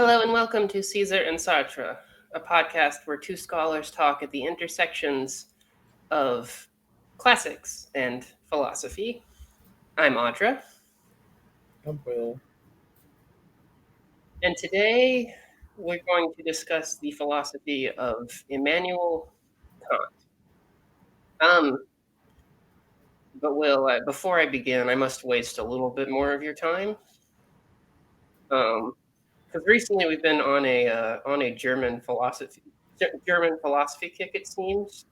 Hello and welcome to Caesar and Sartre, a podcast where two scholars talk at the intersections of classics and philosophy. I'm Audra, Will. and today we're going to discuss the philosophy of Immanuel Kant. Um, but Will, before I begin, I must waste a little bit more of your time. Because recently we've been on a German philosophy kick, it seems.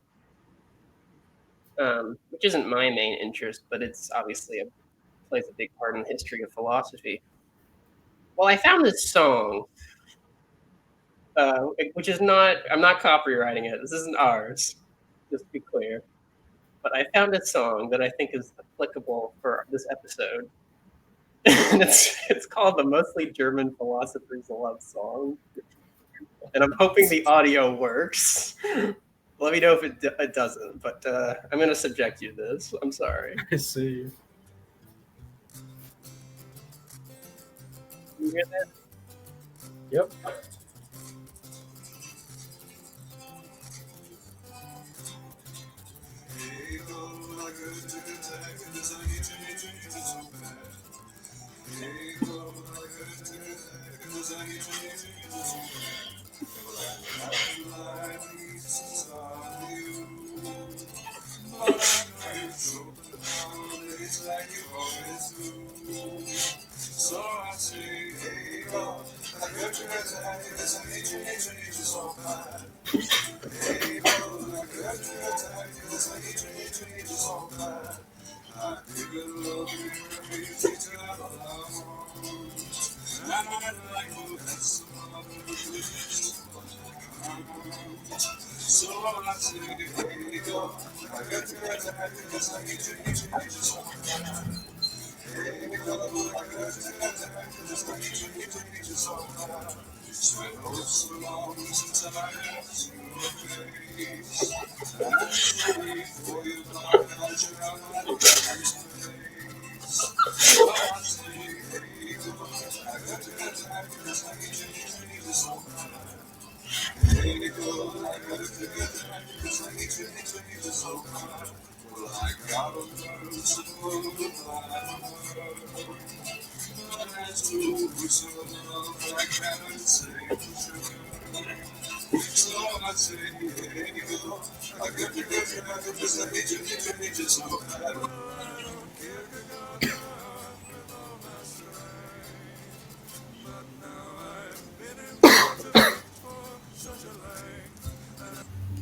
Which isn't my main interest, but it's obviously plays a big part in the history of philosophy. Well, I found this song, which is not, I'm not copywriting it. This isn't ours, just to be clear. But I found a song that I think is applicable for this episode. And it's called the Mostly German Philosopher's Love Song. And I'm hoping the audio works. Let me know if it doesn't, but I'm going to subject you to this. I'm sorry. I see. You hear that? Yep.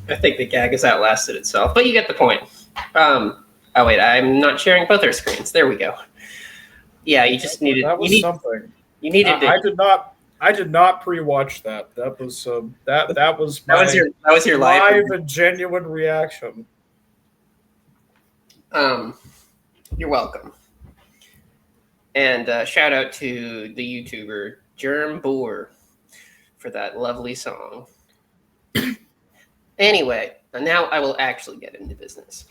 I think the gag has outlasted itself, but you get the point. Oh wait, I'm not sharing both our screens. There we go. Yeah, you just needed. That was something. You needed to. I did not. I did not pre-watch that. That was that was my that was your live and genuine reaction. You're welcome. And shout out to the YouTuber Germ Boer for that lovely song. Anyway, now I will actually get into business.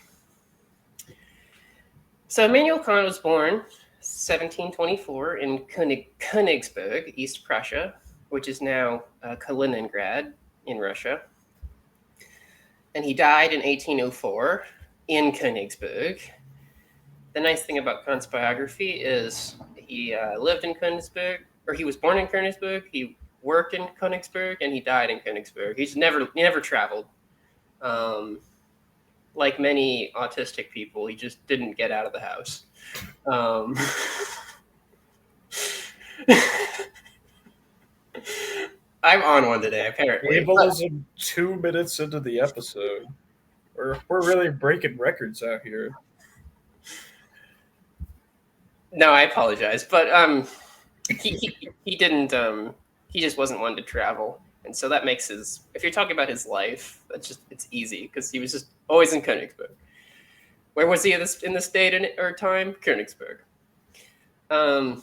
So Immanuel Kant was born 1724 in Königsberg, East Prussia, which is now Kaliningrad in Russia. And he died in 1804 in Königsberg. The nice thing about Kant's biography is he lived in Königsberg, or he was born in Königsberg, he worked in Königsberg, and he died in Königsberg. He never traveled. Like many autistic people, he just didn't get out of the house. I'm on one today, apparently. Ableism 2 minutes into the episode. We're really breaking records out here. No, I apologize, but he didn't. He just wasn't one to travel, and so that makes if you're talking about his life, it's easy because he was just always in Königsberg. Where was he in this date or time? Königsberg. And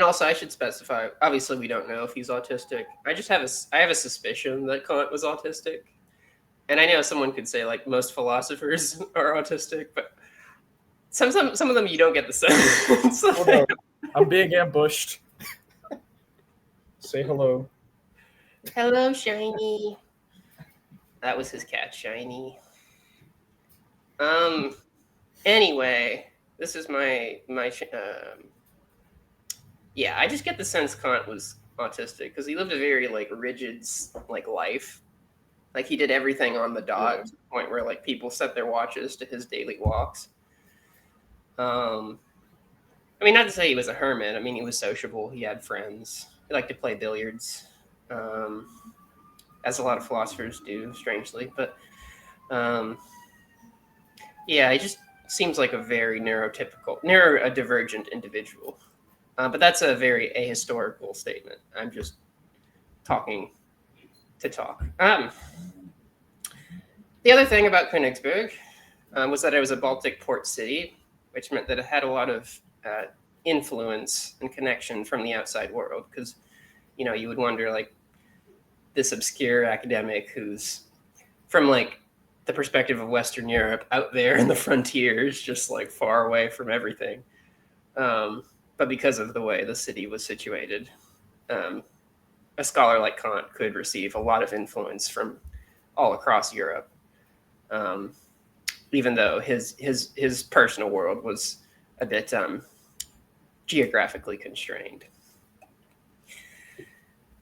also, I should specify. Obviously, we don't know if he's autistic. I have a suspicion that Kant was autistic, and I know someone could say like most philosophers are autistic, but some of them you don't get the sense. Oh, no. I'm being ambushed. Say hello. Hello, Shiny. That was his cat, Shiny. Um. Anyway, this is yeah. I just get the sense Kant was autistic because he lived a very like rigid like life. Like he did everything on the Yeah. dot to the point where like people set their watches to his daily walks. Um. I mean, not to say he was a hermit. I mean, he was sociable. He had friends. He liked to play billiards, um, as a lot of philosophers do, strangely. But yeah, he just seems like a very neurodivergent individual. But that's a very ahistorical statement. I'm just talking to talk. The other thing about Königsberg was that it was a Baltic port city, which meant that it had a lot of influence and connection from the outside world. Because you would wonder, like, this obscure academic who's from like the perspective of Western Europe out there in the frontiers, just like far away from everything. But because of the way the city was situated, um, a scholar like Kant could receive a lot of influence from all across Europe, um, even though his personal world was a bit geographically constrained.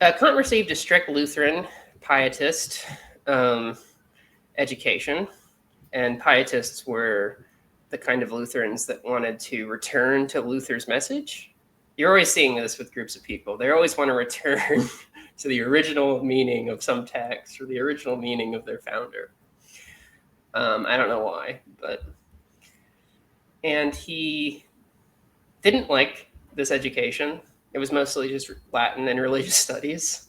Kant received a strict Lutheran pietist um, education, and pietists were the kind of Lutherans that wanted to return to Luther's message. You're always seeing this with groups of people. They always want to return to the original meaning of some text or the original meaning of their founder. I don't know why, and he didn't like this education. It was mostly just Latin and religious studies.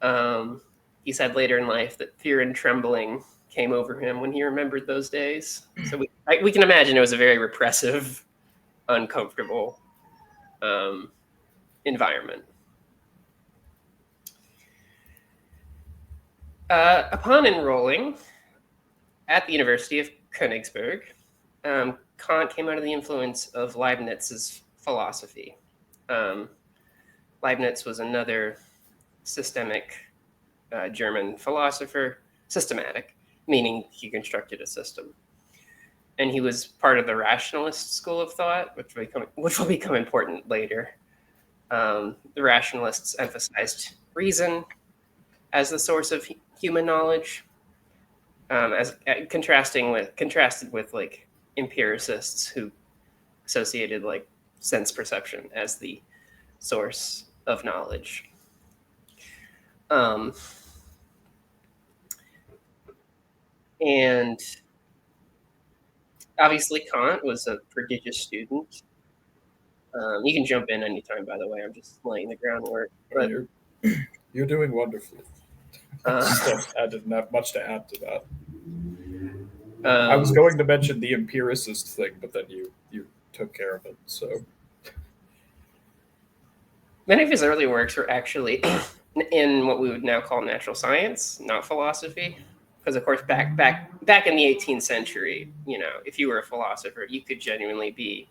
He said later in life that fear and trembling came over him when he remembered those days. So we can imagine it was a very repressive, uncomfortable environment. Upon enrolling at the University of Königsberg, Kant came under the influence of Leibniz's philosophy. Um, Leibniz was another systemic German philosopher, systematic, meaning he constructed a system. And he was part of the rationalist school of thought, which will become important later. The rationalists emphasized reason as the source of human knowledge, as contrasted with like empiricists who associated like sense perception as the source of knowledge. And obviously, Kant was a prodigious student. You can jump in anytime, by the way. I'm just laying the groundwork. But You're doing wonderfully. I didn't have much to add to that. I was going to mention the empiricist thing, but then you took care of it. So many of his early works were actually in what we would now call natural science, not philosophy. Because of course, back in the 18th century, if you were a philosopher, you could genuinely be.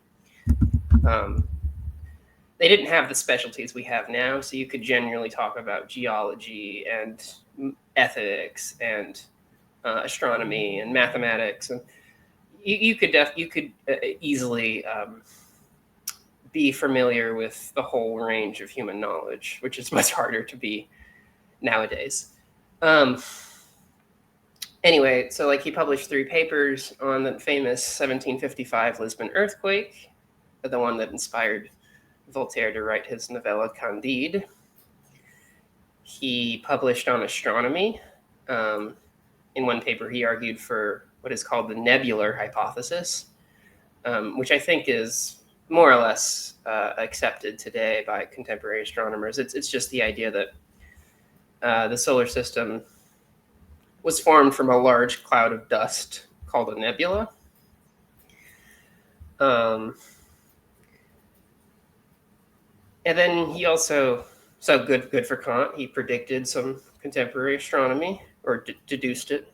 They didn't have the specialties we have now, so you could genuinely talk about geology and ethics and astronomy and mathematics, and you could easily be familiar with the whole range of human knowledge, which is much harder to be nowadays. Anyway, so like he published 3 papers on the famous 1755 Lisbon earthquake, the one that inspired Voltaire to write his novella Candide. He published on astronomy. In one paper, he argued for what is called the nebular hypothesis, which I think is more or less accepted today by contemporary astronomers. It's just the idea that the solar system was formed from a large cloud of dust called a nebula. And then he also, so good for Kant, he predicted some contemporary astronomy, or deduced it.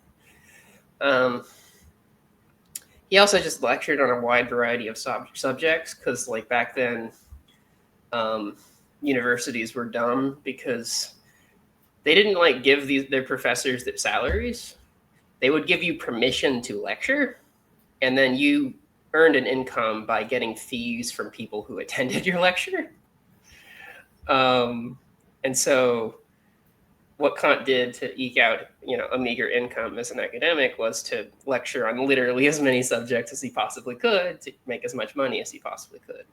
He also just lectured on a wide variety of subjects, because like back then, universities were dumb because they didn't like give their professors their salaries. They would give you permission to lecture, and then you earned an income by getting fees from people who attended your lecture. And so what Kant did to eke out, a meager income as an academic was to lecture on literally as many subjects as he possibly could to make as much money as he possibly could.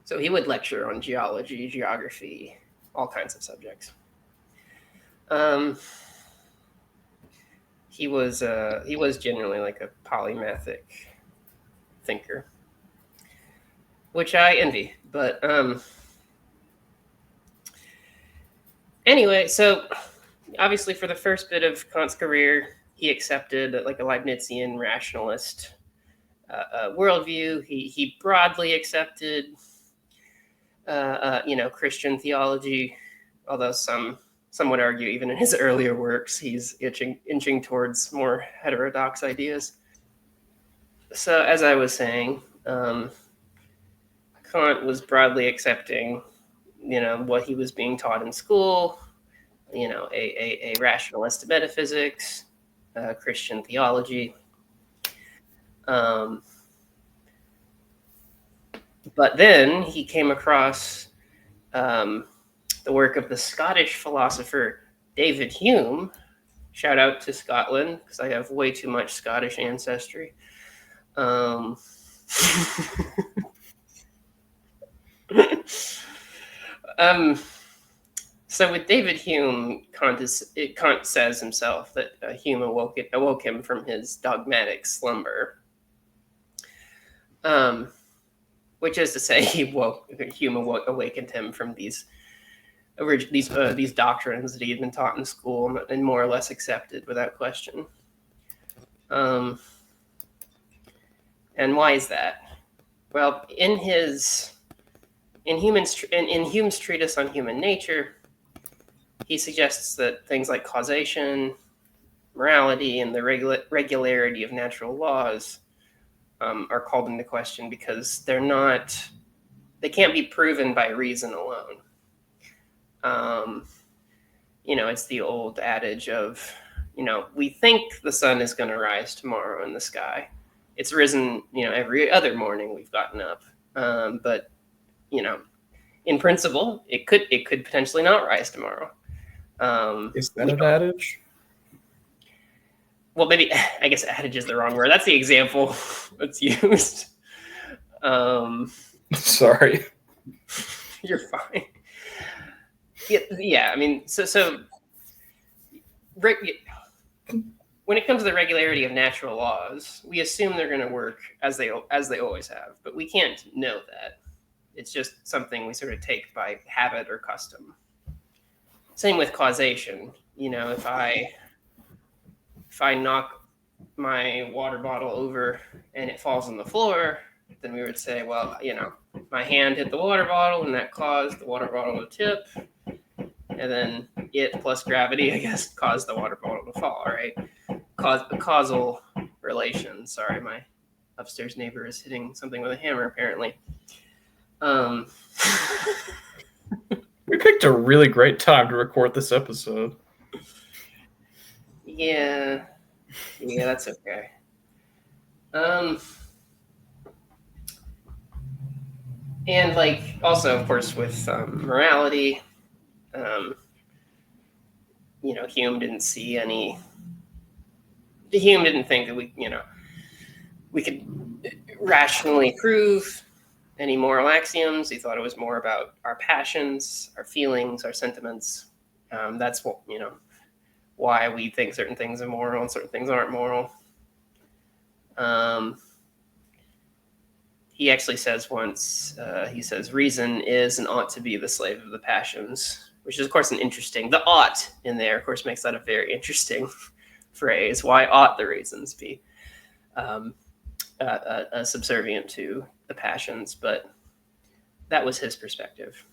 So he would lecture on geology, geography, all kinds of subjects. He was generally like a polymathic thinker, which I envy. But anyway, so obviously for the first bit of Kant's career, he accepted like a Leibnizian rationalist worldview. He broadly accepted, Christian theology, although some would argue even in his earlier works he's inching towards more heterodox ideas. So as I was saying, Kant was broadly accepting, what he was being taught in school, a rationalist metaphysics, Christian theology. But then he came across the work of the Scottish philosopher David Hume. Shout out to Scotland, because I have way too much Scottish ancestry. So with David Hume, Kant says himself that Hume awoke him from his dogmatic slumber, which is to say, Hume awakened him from these doctrines that he had been taught in school and more or less accepted without question. And why is that? Well, in Hume's treatise on human nature, he suggests that things like causation, morality, and the regularity of natural laws are called into question because they can't be proven by reason alone. It's the old adage of, we think the sun is going to rise tomorrow in the sky. It's risen, every other morning we've gotten up. But, in principle, it could potentially not rise tomorrow. Is that an adage? Well, maybe, I guess adage is the wrong word. That's the example that's used. Sorry. You're fine. Yeah. I mean, so when it comes to the regularity of natural laws, we assume they're going to work as they always have, but we can't know that. It's just something we sort of take by habit or custom. Same with causation. If I knock my water bottle over and it falls on the floor, then we would say, well, my hand hit the water bottle and that caused the water bottle to tip. And then it plus gravity, I guess, caused the water bottle to fall, right? Causal relation. Sorry, my upstairs neighbor is hitting something with a hammer, apparently. We picked a really great time to record this episode. Yeah, that's okay. And also, of course, with morality, Hume didn't see any. Hume didn't think that we could rationally prove any moral axioms. He thought it was more about our passions, our feelings, our sentiments. That's what why we think certain things are moral and certain things aren't moral. He actually says once, he says, reason is and ought to be the slave of the passions, which is, of course, an interesting, the ought in there, of course, makes that a very interesting phrase. Why ought the reasons be subservient to the passions? But that was his perspective.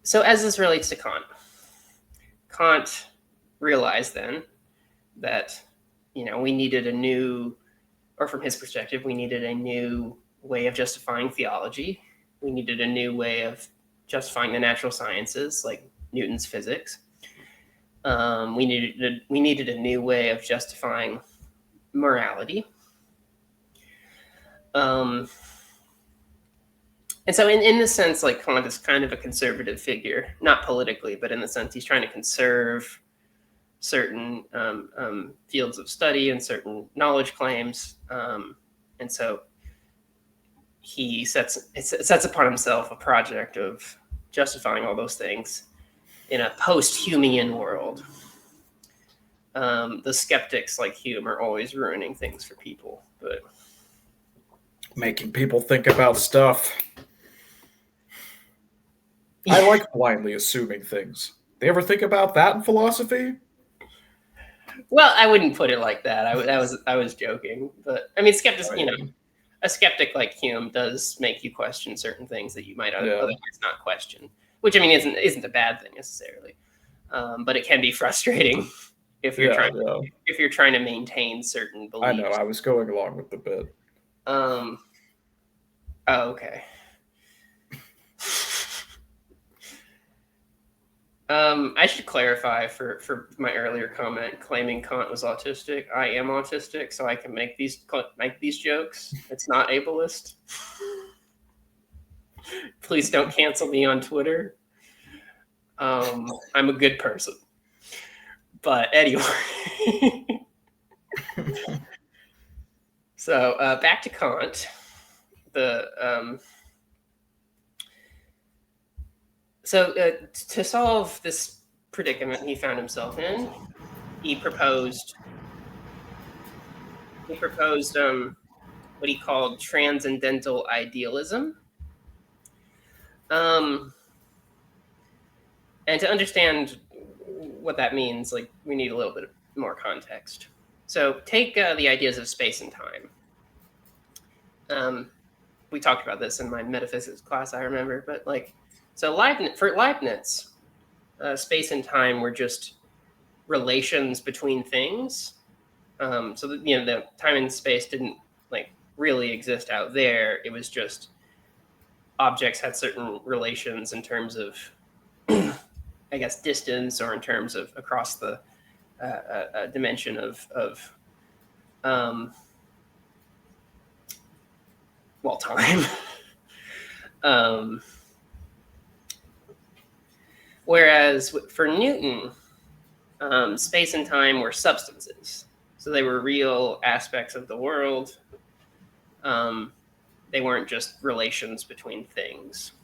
So as this relates to Kant realized then that, we needed a new, or from his perspective, we needed a new way of justifying theology. We needed a new way of justifying the natural sciences, like Newton's physics. We needed a new way of justifying morality. And so in this sense, like Kant is kind of a conservative figure, not politically, but in the sense he's trying to conserve certain fields of study and certain knowledge claims. And so he sets upon himself a project of justifying all those things in a post-Humean world. The skeptics like Hume are always ruining things for people, but making people think about stuff. I like blindly assuming things. They ever think about that in philosophy? Well, I wouldn't put it like that. I was joking, but I mean, a skeptic like Hume does make you question certain things that you might otherwise not question, which I mean isn't a bad thing necessarily, but it can be frustrating if you're trying to maintain certain beliefs. I know. I was going along with the bit. Oh, okay. I should clarify for my earlier comment claiming Kant was autistic. I am autistic, so I can make these jokes. It's not ableist. Please don't cancel me on Twitter. I'm a good person. But anyway. So back to Kant. So to solve this predicament he found himself in, he proposed what he called transcendental idealism. And to understand what that means, like we need a little bit more context. So take the ideas of space and time. We talked about this in my metaphysics class, I remember, but so for Leibniz, space and time were just relations between things. So that, the time and space didn't really exist out there. It was just objects had certain relations in terms of, I guess, distance, or in terms of across the dimension of time. Whereas for Newton, space and time were substances. So they were real aspects of the world. They weren't just relations between things.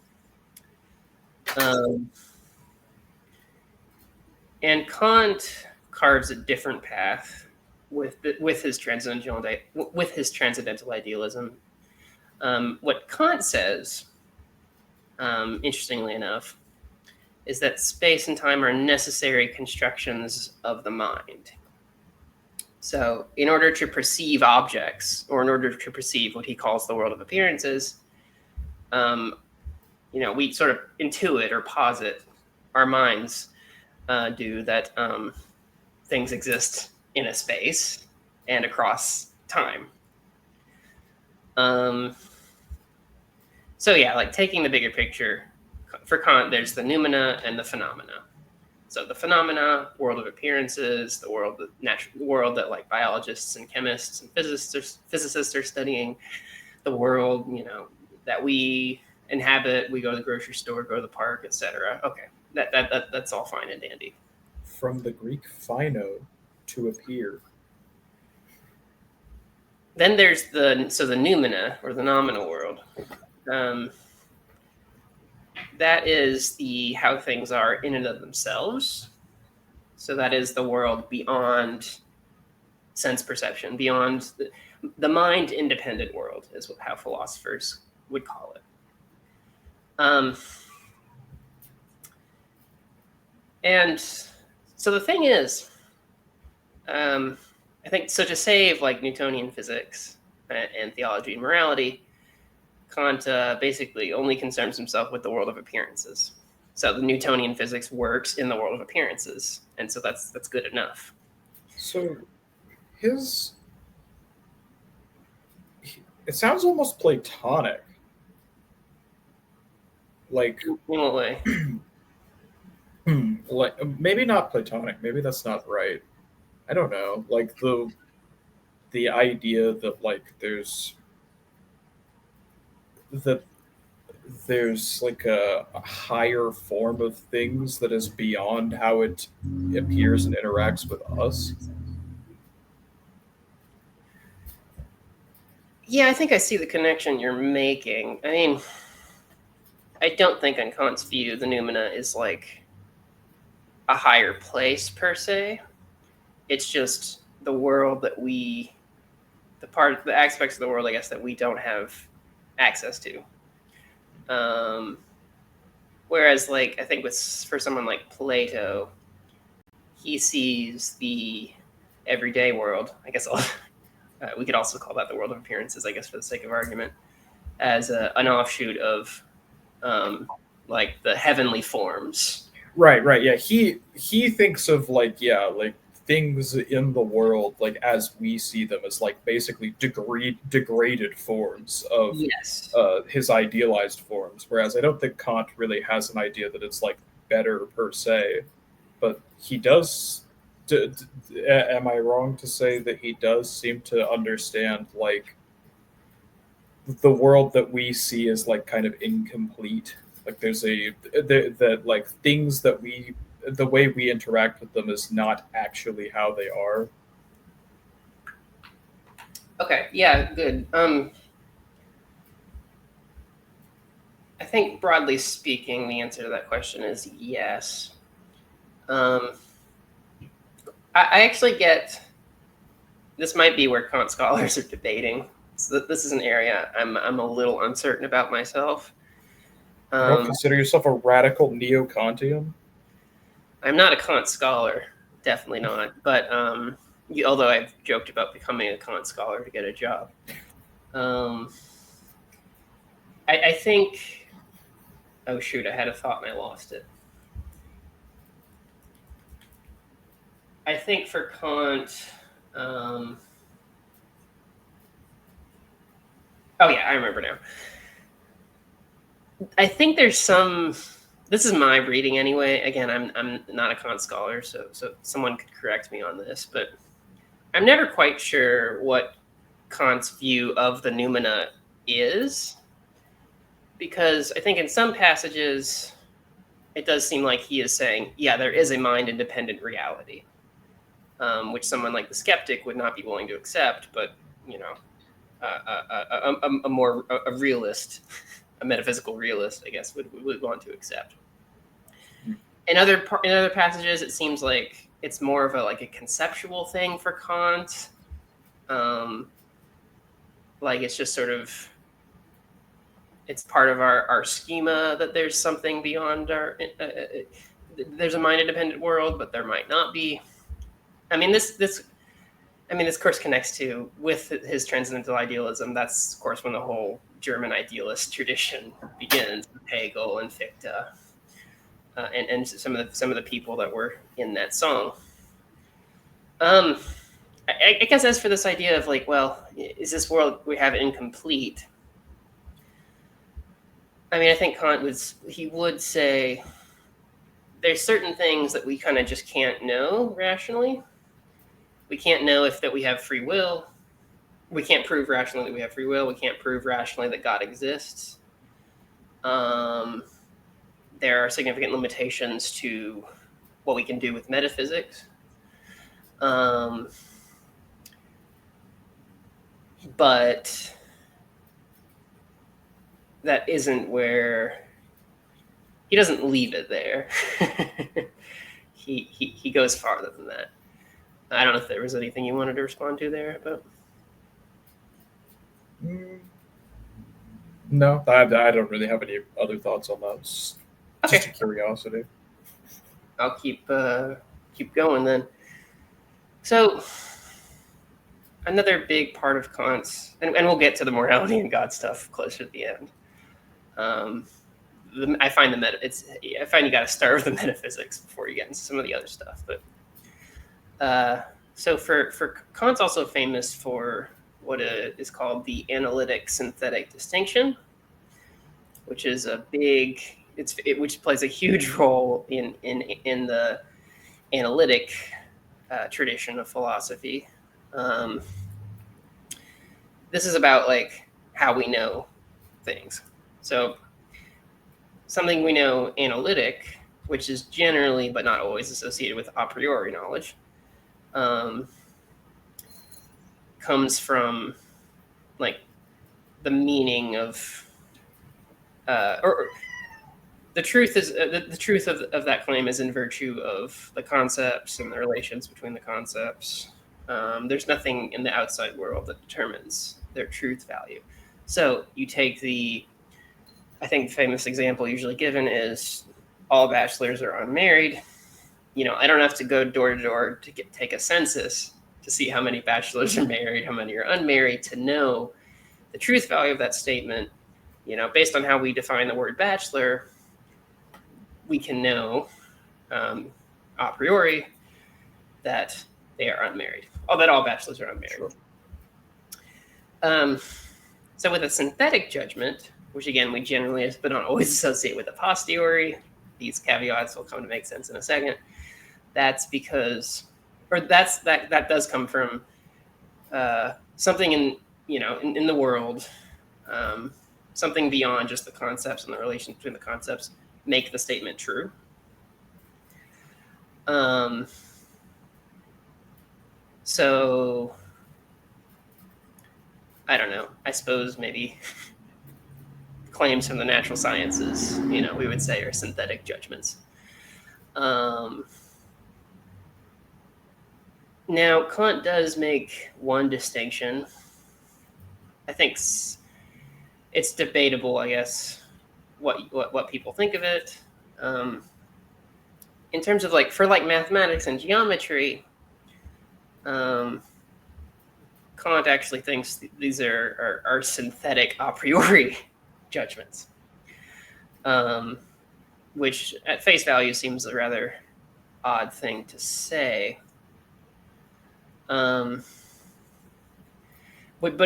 And Kant carves a different path with his transcendental idealism. What Kant says, interestingly enough, is that space and time are necessary constructions of the mind. So in order to perceive objects, or in order to perceive what he calls the world of appearances, we sort of intuit or posit, our minds do, that things exist in a space and across time. So yeah, taking the bigger picture, for Kant, there's the noumena and the phenomena. So the phenomena, world of appearances, the world that biologists and chemists and physicists are studying, the world, that we inhabit. We go to the grocery store, go to the park, etc. Okay, that's all fine and dandy. From the Greek phino, to appear. Then there's the noumena, or the nominal world. That is how things are in and of themselves. So that is the world beyond sense perception, beyond the mind-independent world, is how philosophers would call it. And so the thing is, I think, so to save Newtonian physics and theology and morality, Kant basically only concerns himself with the world of appearances. So the Newtonian physics works in the world of appearances, and so that's good enough. So It sounds almost Platonic. Like, In what way? like maybe not Platonic. Maybe that's not right. I don't know. Like the idea that like that there's like a higher form of things that is beyond how it appears and interacts with us. Yeah, I think I see the connection you're making. I mean, I don't think in Kant's view the noumena is like a higher place per se. It's just the world that the aspects of the world, I guess, that we don't have access to. Whereas, like, I think for someone like Plato, he sees the everyday world. I guess we could also call that the world of appearances, I guess, for the sake of argument, as an offshoot of like the heavenly forms. Right. Yeah. He thinks of like things in the world like as we see them as like basically degraded forms of Yes. his idealized forms. Whereas I don't think Kant really has an idea that it's like better per se, but he does. Am I wrong to say that he does seem to understand like the world that we see is like kind of incomplete? Like there's that like things that the way we interact with them is not actually how they are. Okay. Yeah. Good. I think broadly speaking, the answer to that question is yes. I actually get this might be where Kant scholars are debating. So this is an area I'm a little uncertain about myself. You don't consider yourself a radical neo-Kantian? I'm not a Kant scholar, definitely not. But although I've joked about becoming a Kant scholar to get a job, I think. Oh shoot! I had a thought and I lost it. I think for Kant. Oh yeah, I remember now. I think there's some. This is my reading anyway. Again, I'm not a Kant scholar, so someone could correct me on this, but I'm never quite sure what Kant's view of the noumena is, because I think in some passages it does seem like he is saying, yeah, there is a mind-independent reality, which someone like the skeptic would not be willing to accept, but you know, a realist, a metaphysical realist, I guess, would want to accept. In other passages, it seems like it's more of a conceptual thing for Kant. Like it's just sort of it's part of our schema that there's something beyond our. There's a mind-independent world, but there might not be. I mean, this course connects to with his transcendental idealism. That's of course when the whole German idealist tradition begins, Hegel and Fichte, and some of the people that were in that song. I guess as for this idea of like, well, is this world we have incomplete? I mean, I think Kant would say there's certain things that we kind of just can't know rationally. We can't know that we have free will. We can't prove rationally that we have free will. We can't prove rationally that God exists. There are significant limitations to what we can do with metaphysics. But that isn't where he doesn't leave it there. he goes farther than that. I don't know if there was anything you wanted to respond to there, but no, I don't really have any other thoughts on that. It's just a curiosity. I'll keep going then. So another big part of Kant's, and we'll get to the morality and God stuff closer to the end. I find you got to start with the metaphysics before you get into some of the other stuff. But so for Kant's also famous for what is called the analytic-synthetic distinction, which is which plays a huge role in the analytic tradition of philosophy. This is about like how we know things. So something we know analytic, which is generally but not always associated with a priori knowledge, comes from like the meaning of or the truth is the truth of that claim is in virtue of the concepts and the relations between the concepts. There's nothing in the outside world that determines their truth value. So you take I think the famous example usually given is all bachelors are unmarried. I don't have to go door to door to take a census to see how many bachelors are married, how many are unmarried, to know the truth value of that statement. Based on how we define the word bachelor, we can know a priori that they are unmarried, that all bachelors are unmarried. Sure. So with a synthetic judgment, which again we generally but not always associate with a posteriori, these caveats will come to make sense in a second. That's because, or that does come from something in the world, something beyond just the concepts and the relation between the concepts make the statement true. So I don't know. I suppose maybe claims from the natural sciences, we would say, are synthetic judgments. Now, Kant does make one distinction. I think it's debatable, I guess, what people think of it. In terms of for mathematics and geometry, Kant actually thinks these are synthetic a priori judgments, which at face value seems a rather odd thing to say. But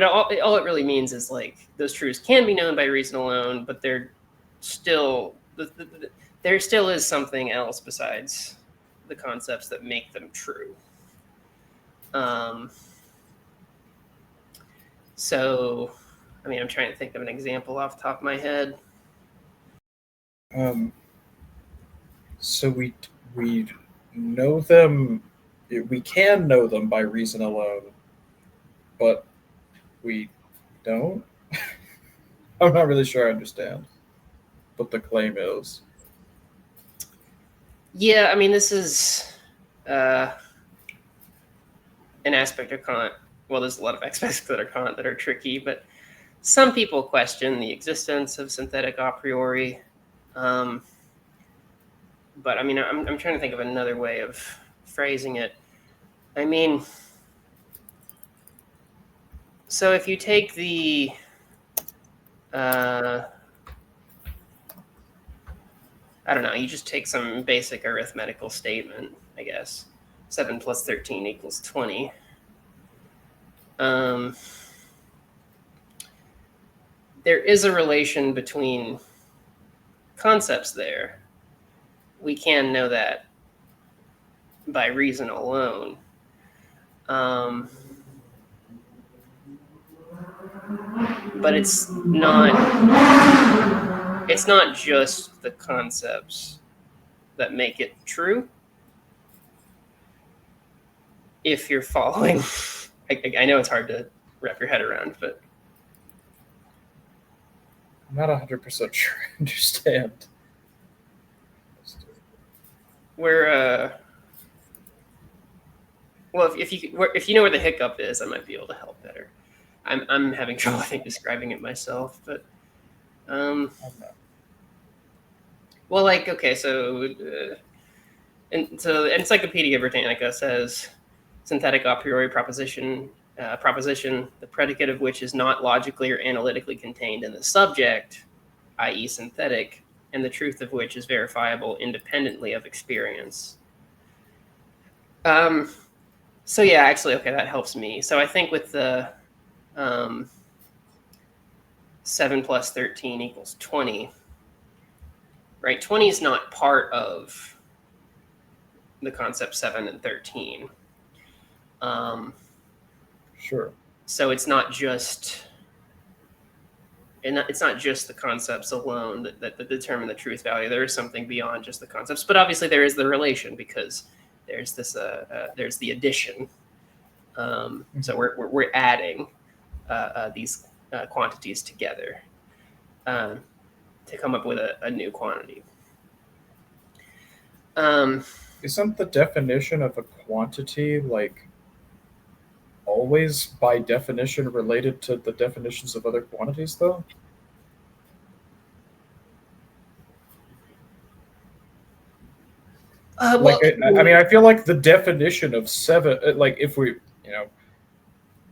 all it really means is those truths can be known by reason alone, but there still is something else besides the concepts that make them true. So, I'm trying to think of an example off the top of my head. So we know them. We can know them by reason alone, but we don't. I'm not really sure I understand what the claim is. Yeah, this is an aspect of Kant. Well, there's a lot of aspects that are Kant that are tricky, but some people question the existence of synthetic a priori. But I'm trying to think of another way of phrasing it. So if you take the I don't know, you just take some basic arithmetical statement, I guess. 7 plus 13 equals 20. There is a relation between concepts there. We can know that by reason alone. But it's not just the concepts that make it true. If you're following, I know it's hard to wrap your head around, but I'm not 100% sure I understand. Well, if you know where the hiccup is, I might be able to help better. I'm having trouble, I think, describing it myself, but well, okay, so Encyclopedia Britannica says synthetic a priori proposition, the predicate of which is not logically or analytically contained in the subject, i.e. synthetic, and the truth of which is verifiable independently of experience. So yeah, actually, okay, that helps me. So I think with the 7 plus 13 equals 20. Right? 20 is not part of the concept 7 and 13. Sure. So it's not just the concepts alone that determine the truth value. There is something beyond just the concepts, but obviously there is the relation, because there's this there's the addition. So we're adding these quantities together to come up with a new quantity. Isn't the definition of a quantity like always by definition related to the definitions of other quantities, though? Well, I mean, I feel like the definition of seven, like if we, you know,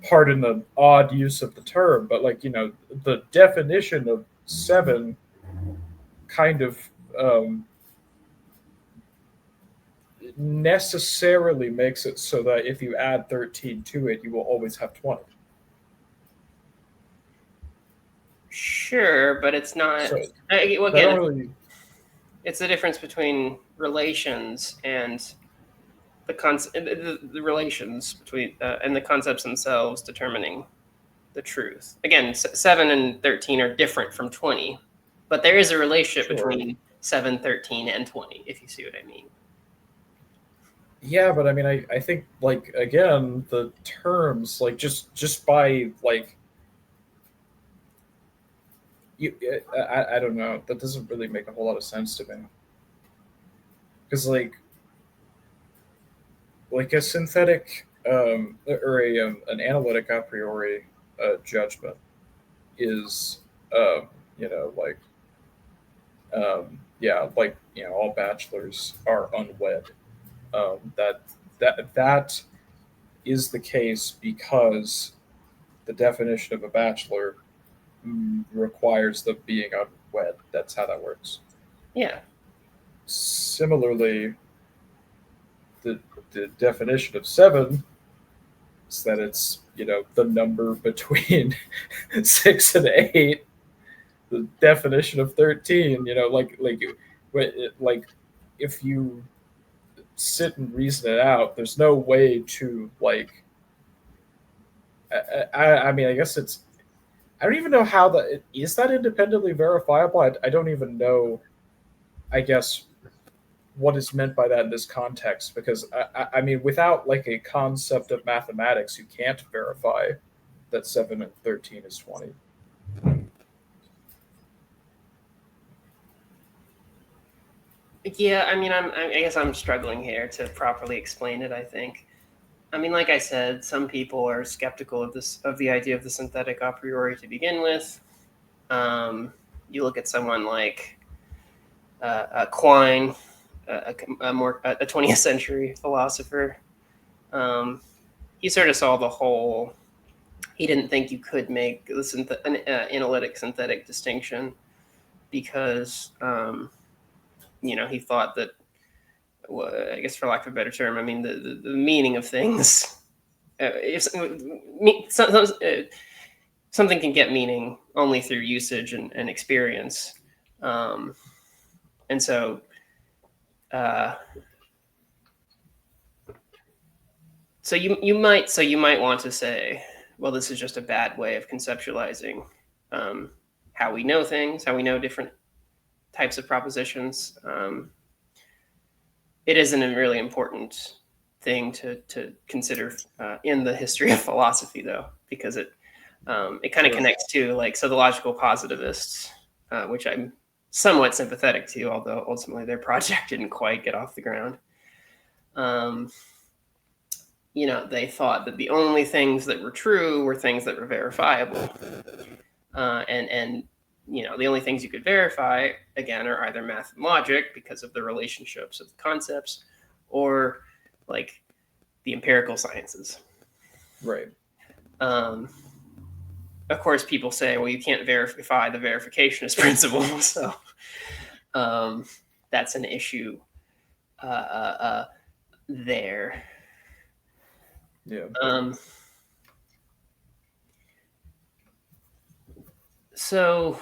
pardon the odd use of the term, but like, you know, the definition of seven kind of um, necessarily makes it so that if you add 13 to it, you will always have 20. sure, but it's not. So Well, again, really, it's the difference between relations and the relations between and the concepts themselves determining the truth. Again, 7 and 13 are different from 20, but there is a relationship sure. between 7, 13, and 20, if you see what I mean. Yeah, but I mean, I think like again the terms like just by like you I don't know, that doesn't really make a whole lot of sense to me because like a synthetic or an analytic a priori judgment is you know yeah, like, you know, all bachelors are unwed. That is the case because the definition of a bachelor requires them being unwed. That's how that works. Yeah. Similarly, the the definition of seven is that it's, you know, the number between 6 and 8. The definition of 13, you know, like if you sit and reason it out, there's no way to like. I mean, I guess it's. I don't even know how that is that independently verifiable. I don't even know. I guess what is meant by that in this context, because I mean, without like a concept of mathematics, you can't verify that 7 and 13 is 20. Yeah, I mean, I guess I'm struggling here to properly explain it. I think. I mean, like I said, some people are skeptical of the idea of the synthetic a priori to begin with. You look at someone like Quine, a 20th century philosopher. He sort of saw the whole. He didn't think you could make an analytic synthetic distinction because you know, he thought that, well, I guess for lack of a better term, I mean the meaning of things. If something can get meaning only through usage and experience, and so so you might want to say, well, this is just a bad way of conceptualizing how we know things, how we know different types of propositions. It isn't a really important thing to consider in the history of philosophy, though, because it kind of connects to like, so the logical positivists, which I'm somewhat sympathetic to, although ultimately their project didn't quite get off the ground. You know, they thought that the only things that were true were things that were verifiable, and you know, the only things you could verify, again, are either math and logic because of the relationships of the concepts, or like the empirical sciences. Right. Of course, people say, well, you can't verify the verificationist principle, so that's an issue there. Yeah. So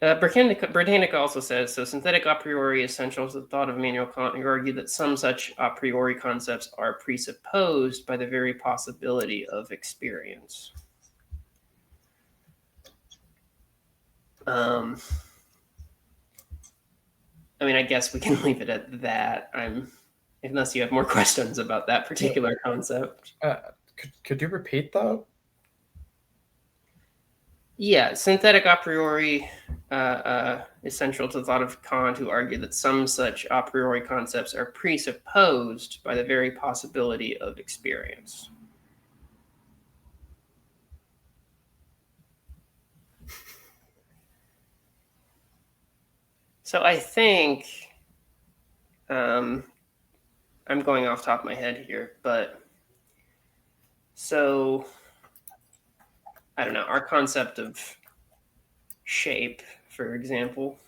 Britannica also says, so synthetic a priori is central to the thought of Immanuel Kant, who argued that some such a priori concepts are presupposed by the very possibility of experience. I mean, I guess we can leave it at that. Unless you have more questions about that particular concept. Could you repeat that? Yeah, synthetic a priori is central to the thought of Kant, who argued that some such a priori concepts are presupposed by the very possibility of experience. So I think I'm going off the top of my head here, but so I don't know, our concept of shape, for example.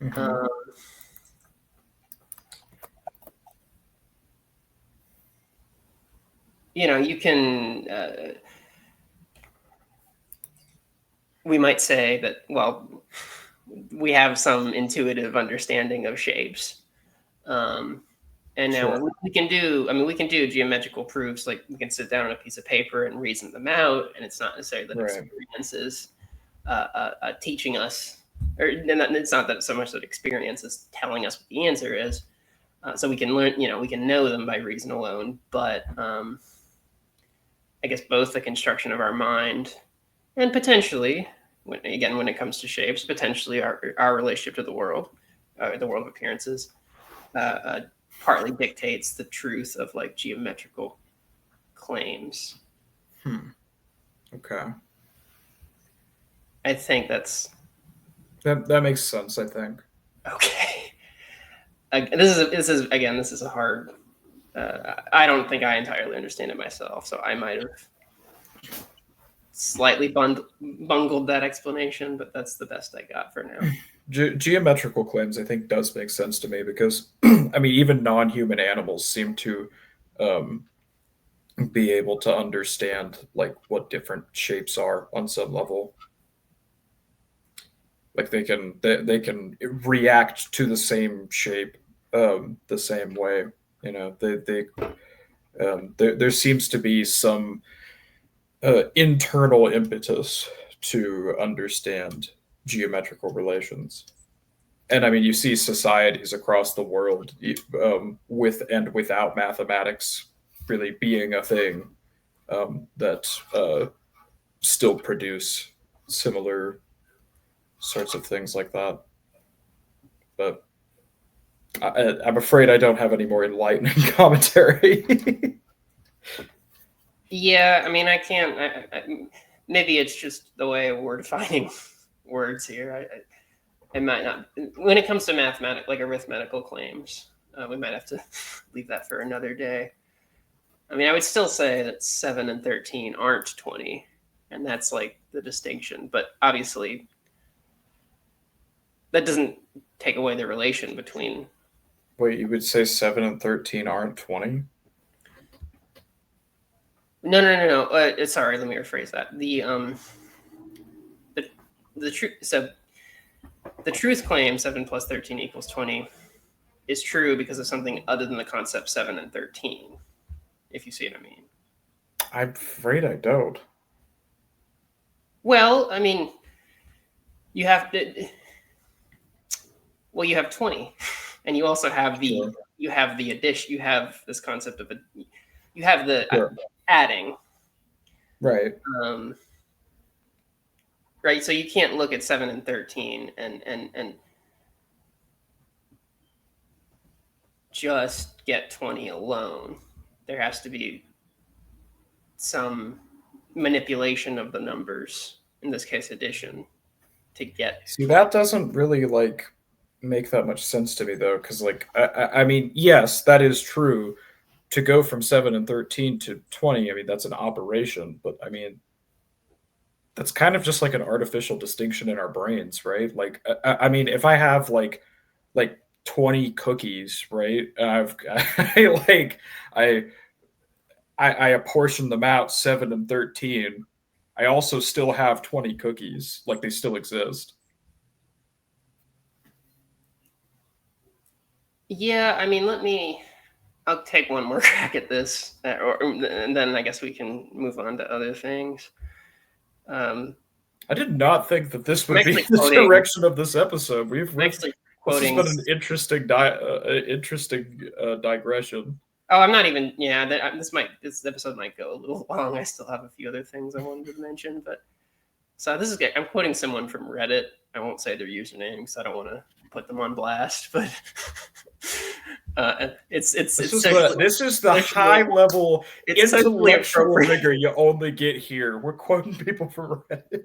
Mm-hmm. You can, we might say that, well, we have some intuitive understanding of shapes. And now we can do geometrical proofs, like we can sit down on a piece of paper and reason them out, and it's not necessarily that experience is teaching us, or it's not that so much that experience is telling us what the answer is. So we can learn, we can know them by reason alone, but I guess both the construction of our mind and potentially, when it comes to shapes, potentially our relationship to the world of appearances, partly dictates the truth of like geometrical claims. Okay. I think that makes sense, I think. Okay. This is a hard. I don't think I entirely understand it myself, so I might have slightly bungled that explanation, but that's the best I got for now. Geometrical claims, I think, does make sense to me because, I mean, even non-human animals seem to be able to understand like what different shapes are on some level. Like they can react to the same shape the same way. There seems to be some internal impetus to understand geometrical relations. And I mean, you see societies across the world with and without mathematics really being a thing that still produce similar sorts of things like that. But I'm afraid I don't have any more enlightening commentary. Yeah, I mean, I can't. Maybe it's just the way we're defining words here. I might not. When it comes to like arithmetical claims, we might have to leave that for another day. I mean, I would still say that 7 and 13 aren't 20, and that's like the distinction. But obviously, that doesn't take away the relation between. Wait, you would say 7 and 13 aren't 20? No. Sorry, let me rephrase that. The truth. So the truth claim 7 plus 13 equals 20 is true because of something other than the concept 7 and 13. If you see what I mean. I'm afraid I don't. Well, I mean, you have to. Well, you have 20, and you also have the addition. You have this concept of you have the adding. Right. Right. So you can't look at 7 and 13 and just get 20 alone. There has to be some manipulation of the numbers, in this case addition, to get. See, that doesn't really like make that much sense to me though, because like I mean, yes, that is true. To go from 7 and 13 to 20, I mean, that's an operation, but I mean, that's kind of just like an artificial distinction in our brains, right? Like, I mean, if I have like 20 cookies, right? I I apportion them out 7 and 13. I also still have 20 cookies, like they still exist. Yeah, I mean, I'll take one more crack at this, and then I guess we can move on to other things. I did not think that this would be the direction of this episode. This has been an interesting digression. Oh, I'm not even. Yeah, this episode might go a little long. I still have a few other things I wanted to mention, but so this is good. I'm quoting someone from Reddit. I won't say their username because I don't want to put them on blast, but this is the high level intellectual rigor you only get here. We're quoting people from Reddit.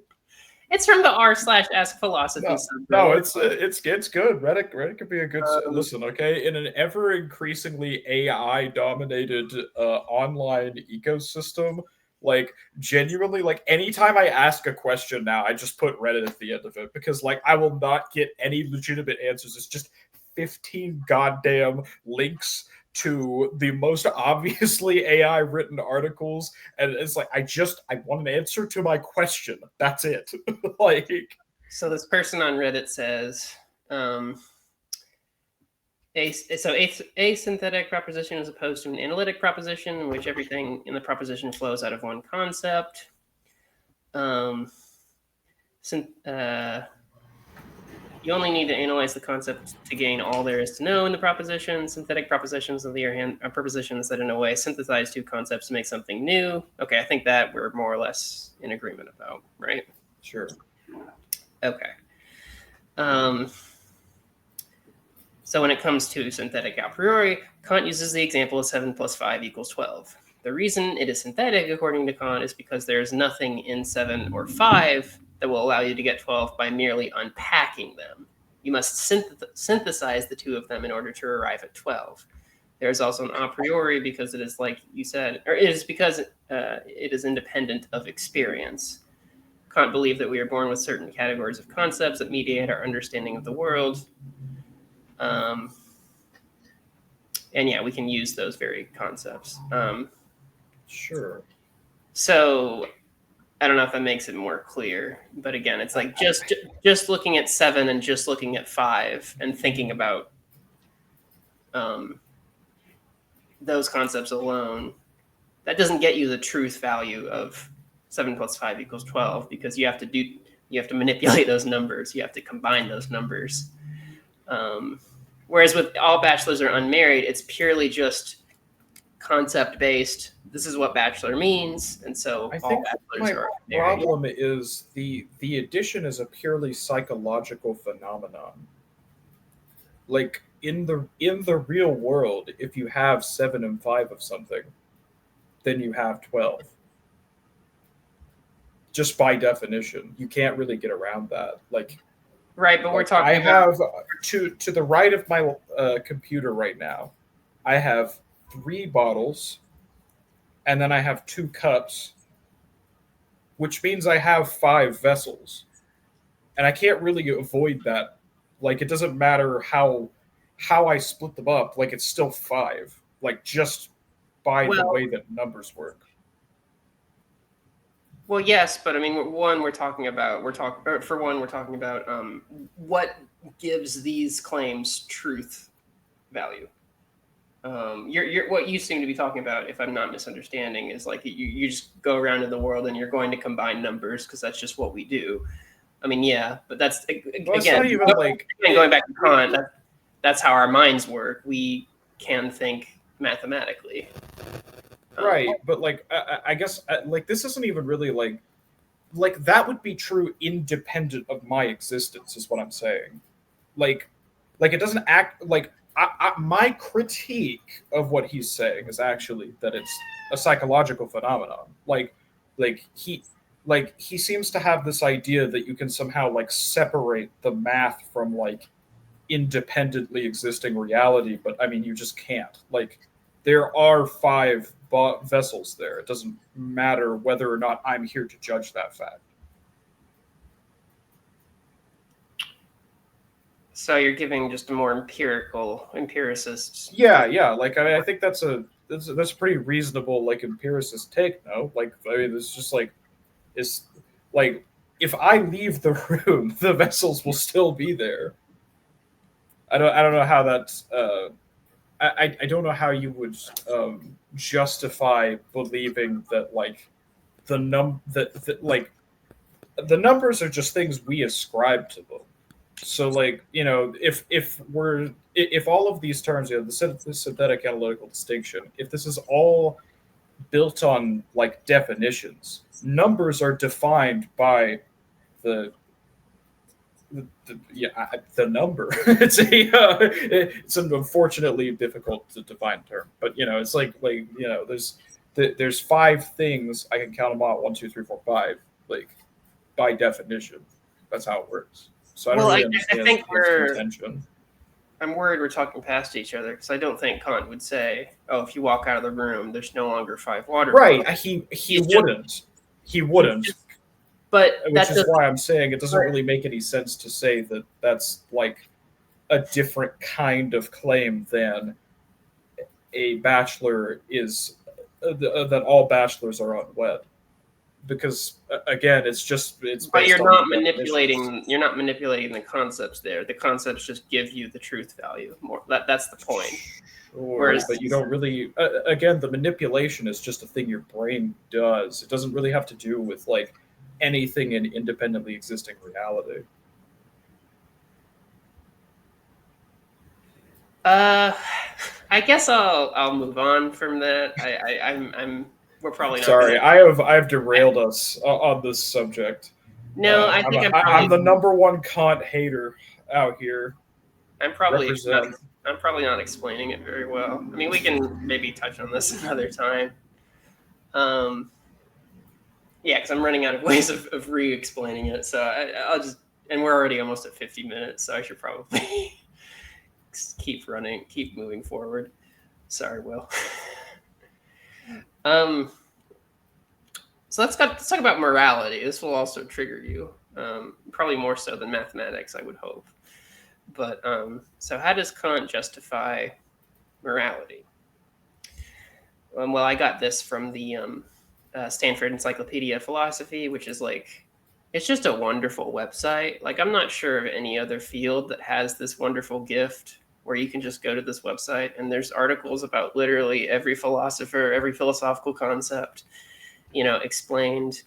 It's from the r/ask philosophy. No, it's good. Reddit could be a good listen. Okay, in an ever increasingly AI dominated online ecosystem, like genuinely, like anytime I ask a question now, I just put Reddit at the end of it because like I will not get any legitimate answers. It's just 15 goddamn links to the most obviously AI written articles, and it's like I want an answer to my question. That's it. Like, so this person on Reddit says, a synthetic proposition is opposed to an analytic proposition in which everything in the proposition flows out of one concept. You only need to analyze the concept to gain all there is to know in the proposition. Synthetic propositions, on the other hand, are propositions that in a way synthesize two concepts to make something new. Okay, I think that we're more or less in agreement about, right? Sure. Okay. So when it comes to synthetic a priori, Kant uses the example of 7 + 5 = 12. The reason it is synthetic, according to Kant, is because there is nothing in 7 or 5 that will allow you to get 12 by merely unpacking them. You must synthesize the two of them in order to arrive at 12. There is also an a priori because it is, like you said, or it is because it is independent of experience. Kant believed that we are born with certain categories of concepts that mediate our understanding of the world. And yeah, we can use those very concepts. Sure. So I don't know if that makes it more clear, but again, it's like just looking at 7 and just looking at 5 and thinking about those concepts alone, that doesn't get you the truth value of 7 + 5 = 12 because you have to manipulate those numbers. You have to combine those numbers. Whereas with all bachelors are unmarried, it's purely just concept based. This is what bachelor means, and so I think my problem is the addition is a purely psychological phenomenon. Like in the real world, if you have 7 and 5 of something, then you have 12. Just by definition, you can't really get around that. Like, right, but we're talking. I have to the right of my computer right now. I have 3 bottles, and then I have 2 cups, which means I have 5 vessels, and I can't really avoid that. Like, it doesn't matter how I split them up. Like, it's still 5. Like, just by the way that numbers work. Well, yes, but I mean, we're talking about what gives these claims truth value. What you seem to be talking about, if I'm not misunderstanding, is like you just go around in the world and you're going to combine numbers because that's just what we do. I mean, yeah, but that's again going back to Kant. That's how our minds work. We can think mathematically. Right, but like I guess like this isn't even really like that would be true independent of my existence, is what I'm saying. Like it doesn't act like my critique of what he's saying is actually that it's a psychological phenomenon. Like he seems to have this idea that you can somehow like separate the math from like independently existing reality, but I mean you just can't. Like there are 5 vessels there. It doesn't matter whether or not I'm here to judge that fact. So you're giving just a more empiricist. Yeah. Like I think that's that's a pretty reasonable like empiricist take. No, like I mean, it's just like it's like if I leave the room, the vessels will still be there. I don't know how that's. I don't know how you would justify believing that like that like the numbers are just things we ascribe to them. So like if all of these terms, the synthetic analytical distinction, if this is all built on like definitions, numbers are defined by the the number. It's an unfortunately difficult to define term, but it's there's five things I can count them out: 1, 2, 3, 4, 5. Like by definition, that's how it works. So I don't Well, really I understand think his contention. I'm worried we're talking past each other because I don't think Kant would say, "Oh, if you walk out of the room, there's no longer 5 water Right? bottles." He wouldn't. He wouldn't. But which is why I'm saying it doesn't really make any sense to say that that's like a different kind of claim than a bachelor is that all bachelors are unwed, because again it's based but you're on not definitions. manipulating the concepts there. The concepts just give you the truth value more. That's the point. Whereas, but you don't really again, the manipulation is just a thing your brain does. It doesn't really have to do with like anything in independently existing reality. I guess I'll move on from that. I'm we're probably not. Sorry, I have derailed us on this subject. No, I think I'm the number one Kant hater out here. I'm probably not explaining it very well. I mean, we can maybe touch on this another time. Yeah, because I'm running out of ways of re-explaining it. So I'll just, and we're already almost at 50 minutes, so I should probably keep moving forward. Sorry, Will. So let's talk about morality. This will also trigger you, probably more so than mathematics, I would hope. But so how does Kant justify morality? Well, I got this from the Stanford Encyclopedia of Philosophy, which is like, it's just a wonderful website. Like, I'm not sure of any other field that has this wonderful gift where you can just go to this website and there's articles about literally every philosopher, every philosophical concept, explained,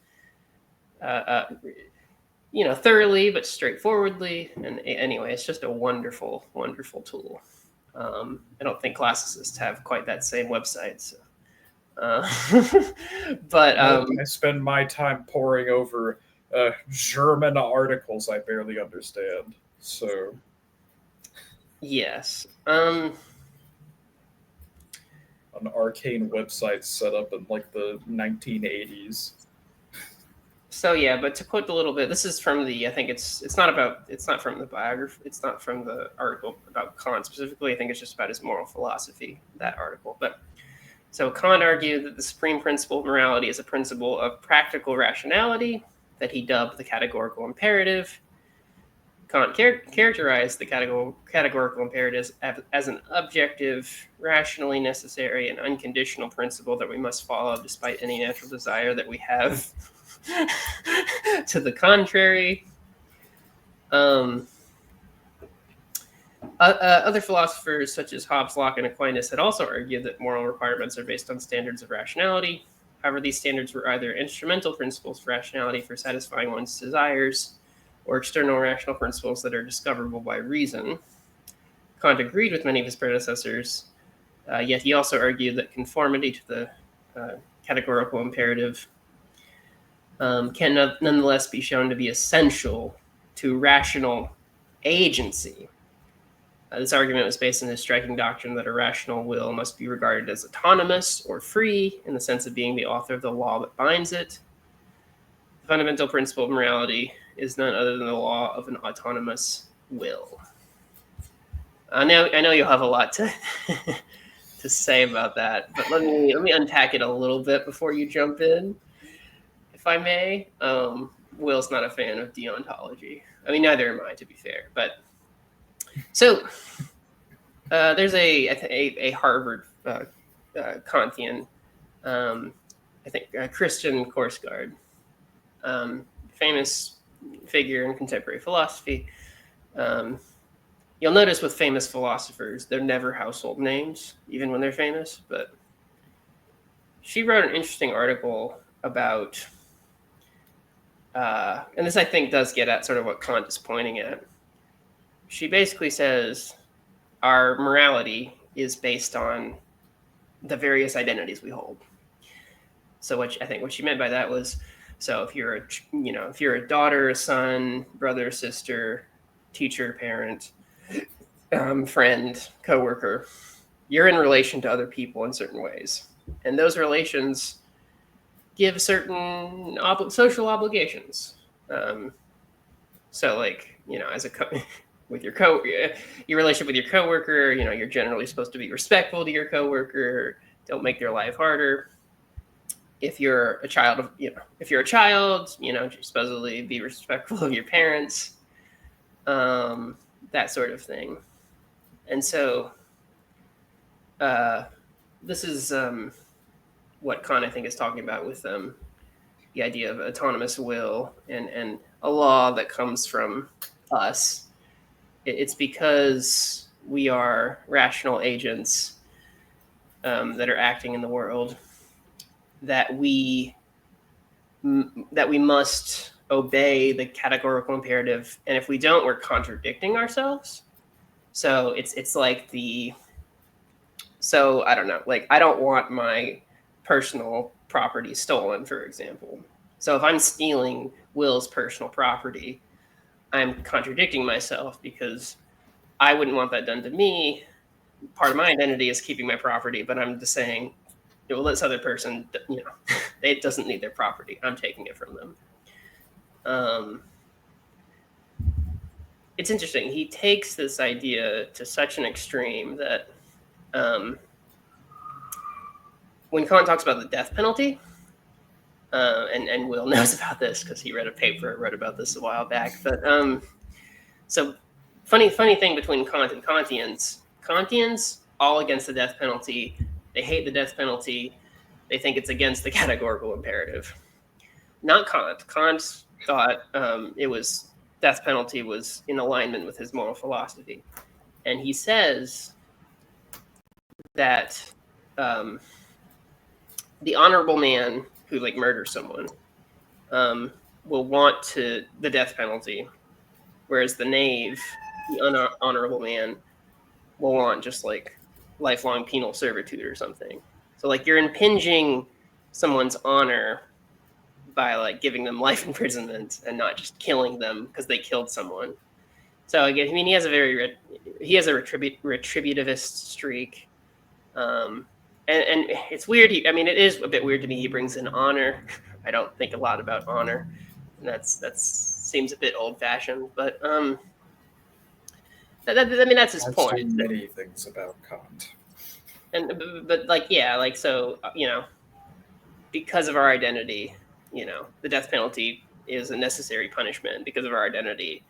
thoroughly but straightforwardly. And anyway, it's just a wonderful, wonderful tool. I don't think classicists have quite that same website. So. But I spend my time poring over German articles I barely understand. So yes, an arcane website set up in like the 1980s. So yeah, but to quote a little bit, this is from the. I think it's not from the biography. It's not from the article about Kant specifically. I think it's just about his moral philosophy. That article, but. So Kant argued that the supreme principle of morality is a principle of practical rationality that he dubbed the categorical imperative. Kant characterized the categorical imperative as an objective, rationally necessary, and unconditional principle that we must follow despite any natural desire that we have to the contrary. Other philosophers, such as Hobbes, Locke, and Aquinas, had also argued that moral requirements are based on standards of rationality. However, these standards were either instrumental principles of rationality for satisfying one's desires, or external rational principles that are discoverable by reason. Kant agreed with many of his predecessors, yet he also argued that conformity to the categorical imperative can nonetheless be shown to be essential to rational agency. This argument was based on his striking doctrine that a rational will must be regarded as autonomous or free in the sense of being the author of the law that binds it. The fundamental principle of morality is none other than the law of an autonomous will. I know you'll have a lot to to say about that, but let me unpack it a little bit before you jump in, if I may. Will's not a fan of deontology. I mean, neither am I, to be fair, but. So there's a Harvard Kantian, I think Christian Korsgaard, famous figure in contemporary philosophy. You'll notice with famous philosophers, they're never household names, even when they're famous. But she wrote an interesting article about, and this I think does get at sort of what Kant is pointing at. She basically says our morality is based on the various identities we hold. So I think what she meant by that was, so if you're a daughter, a son, brother, sister, teacher, parent, friend, coworker, you're in relation to other people in certain ways, and those relations give certain social obligations. So, like, as with your relationship with your coworker, you're generally supposed to be respectful to your coworker. Don't make their life harder. If you're a child, you're supposedly be respectful of your parents, that sort of thing. And so, this is what Kant, I think, is talking about with the idea of autonomous will and a law that comes from us. It's because we are rational agents that are acting in the world that we must obey the categorical imperative, and if we don't, we're contradicting ourselves. So it's like I don't know, like, I don't want my personal property stolen, for example. So if I'm stealing Will's personal property, I'm contradicting myself because I wouldn't want that done to me. Part of my identity is keeping my property, but I'm just saying, well, this other person, it doesn't need their property. I'm taking it from them. It's interesting. He takes this idea to such an extreme that when Kant talks about the death penalty, and Will knows about this because he read a paper I wrote about this a while back. But so funny thing between Kant and Kantians all against the death penalty. They hate the death penalty. They think it's against the categorical imperative. Not Kant. Kant thought death penalty was in alignment with his moral philosophy, and he says that the honorable man who murders someone will want the death penalty, whereas the knave, the unhonorable man, will want just lifelong penal servitude or something. So you're impinging someone's honor by giving them life imprisonment and not just killing them because they killed someone. So again, he has a retributivist streak, and it's weird. It is a bit weird to me. He brings in honor. I don't think a lot about honor, and that seems a bit old fashioned. But that's his point. I've seen many things about Kant. So because of our identity, the death penalty is a necessary punishment. Because of our identity,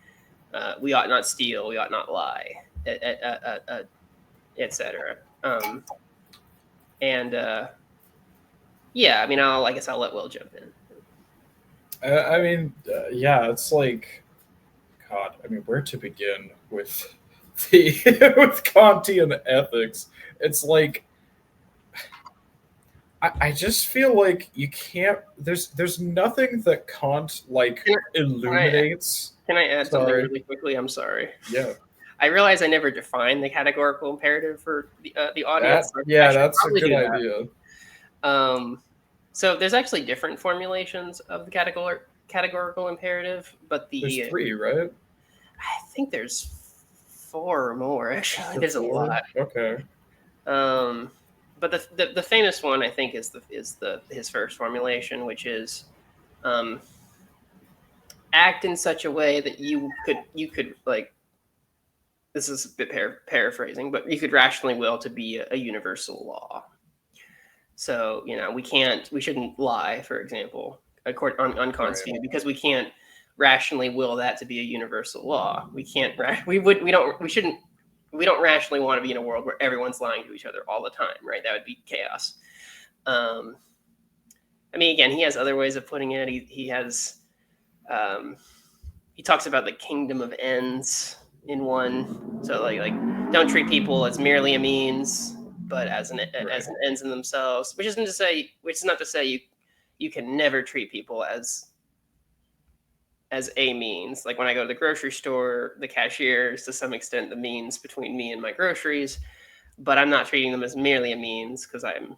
we ought not steal, we ought not lie, etc. I guess I'll let Will jump in. It's like, God, where to begin with with Kantian ethics? It's like, I just feel like you can't. There's nothing that Kant illuminates. Can I add something really quickly? I'm sorry. Yeah. I realize I never defined the categorical imperative for the audience. That's a good idea. So there's actually different formulations of the categorical imperative, but there's 3, right? I think there's 4 or more. Actually, there's 4? A lot. Okay. But the famous one, I think, is his first formulation, which is act in such a way that you could this is a bit paraphrasing, but you could rationally will to be a universal law. So we shouldn't lie, for example, on Kant's view, because we can't rationally will that to be a universal law. We can't. We shouldn't we don't rationally want to be in a world where everyone's lying to each other all the time, right? That would be chaos. I mean, again, he has other ways of putting it. He has, he talks about the kingdom of ends in one. So like don't treat people as merely a means, but as an ends in themselves. Which is not to say you can never treat people as a means. Like when I go to the grocery store, the cashier is to some extent the means between me and my groceries, but I'm not treating them as merely a means because I'm,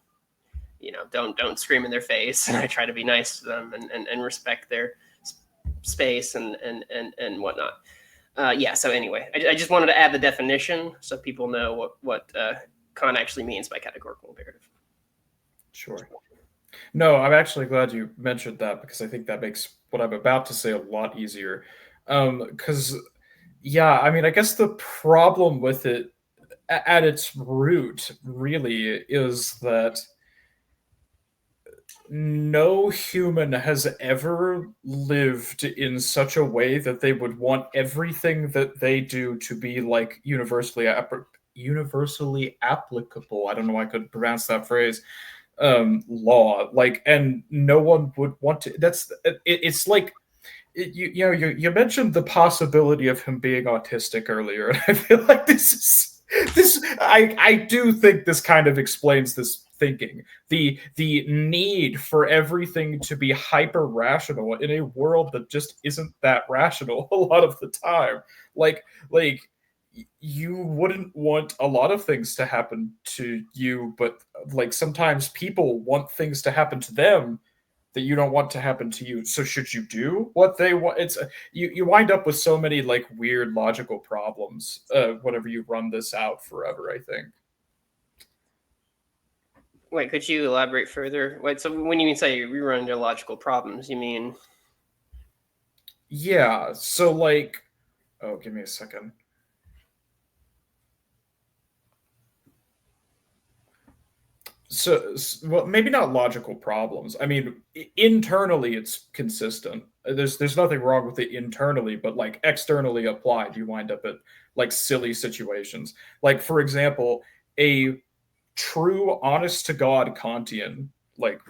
don't scream in their face, and I try to be nice to them and respect their space and whatnot. Yeah. So anyway, I just wanted to add the definition so people know what Kant actually means by categorical imperative. Sure. No, I'm actually glad you mentioned that because I think that makes what I'm about to say a lot easier. Because, yeah, I mean, I guess the problem with it at its root really is that no human has ever lived in such a way that they would want everything that they do to be like universally applicable. I don't know why I could pronounce that phrase. Law, like, and no one would want to. It's like you mentioned the possibility of him being autistic earlier, and I feel like I do think this kind of explains this thinking, the need for everything to be hyper rational in a world that just isn't that rational a lot of the time. Like you wouldn't want a lot of things to happen to you, but like sometimes people want things to happen to them that you don't want to happen to you. So should you do what they want? It's you wind up with so many like weird logical problems whenever you run this out forever, I think. Wait, could you elaborate further? Wait, so when you say we run into logical problems, you mean? Yeah. So like, oh, give me a second. Well, maybe not logical problems. I mean, internally it's consistent. There's nothing wrong with it internally, but like externally applied, you wind up at like silly situations. Like for example, a true honest to god Kantian, like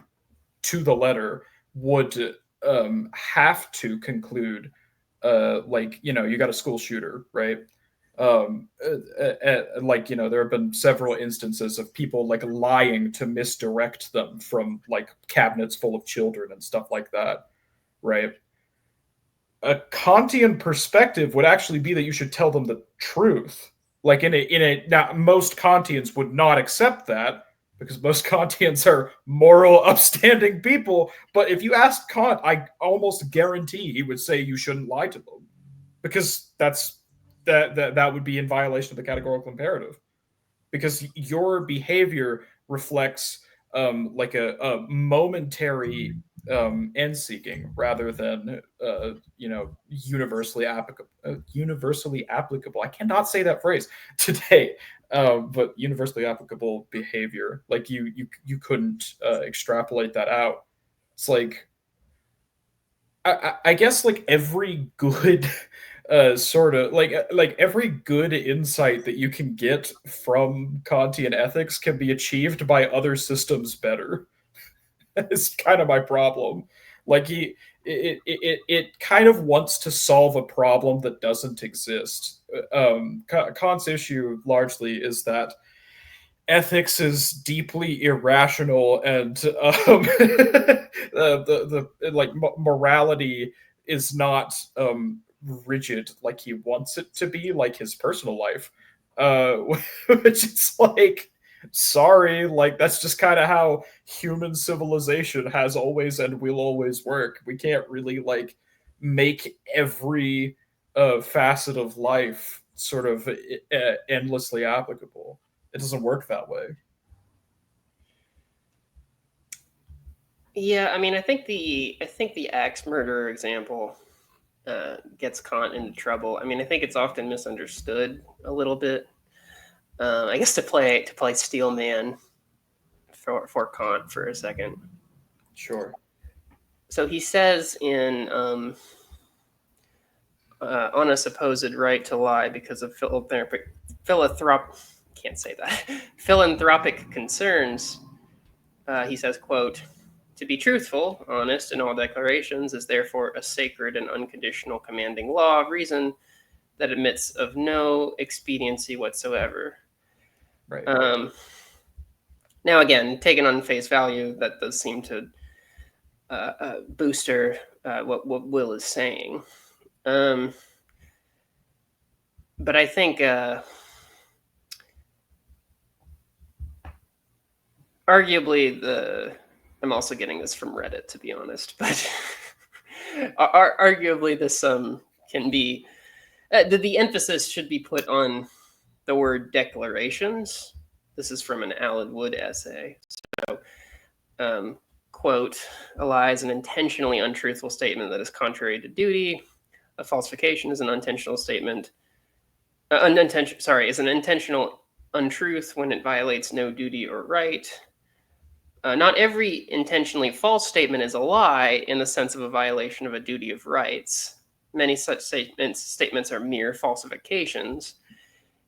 to the letter, would have to conclude like you got a school shooter, right? Like there have been several instances of people like lying to misdirect them from like cabinets full of children and stuff like that, right? A Kantian perspective would actually be that you should tell them the truth. Like now most Kantians would not accept that because most Kantians are moral, upstanding people. But if you ask Kant, I almost guarantee he would say you shouldn't lie to them because that would be in violation of the categorical imperative because your behavior reflects like a momentary end seeking rather than universally applicable. Universally applicable. I cannot say that phrase today, but universally applicable behavior. Like you couldn't extrapolate that out. It's like I guess like every good sort of like every good insight that you can get from Kantian ethics can be achieved by other systems better. It's kind of my problem. Like it kind of wants to solve a problem that doesn't exist. Kant's issue largely is that ethics is deeply irrational and the like morality is not rigid like he wants it to be, like his personal life, uh which is like, sorry, like that's just kind of how human civilization has always and will always work. We can't really like make every facet of life sort of endlessly applicable. It doesn't work that way. Yeah, I mean, I think the axe murderer example gets Kant into trouble. I mean, I think it's often misunderstood a little bit. I guess to play steel man for Kant for a second. Sure. So he says in on a supposed right to lie because of philanthropic philanthropic concerns, he says, quote, "To be truthful, honest in all declarations is therefore a sacred and unconditional commanding law of reason that admits of no expediency whatsoever." Right. Now, again, taken on face value, that does seem to booster what Will is saying. But I think arguably I'm also getting this from Reddit, to be honest, but arguably this can be the emphasis should be put on the word declarations. This is from an Alan Wood essay. So, quote, "A lie is an intentionally untruthful statement that is contrary to duty. A falsification is an unintentional statement. Is an intentional untruth when it violates no duty or right. Not every intentionally false statement is a lie in the sense of a violation of a duty of rights. Many such statements are mere falsifications.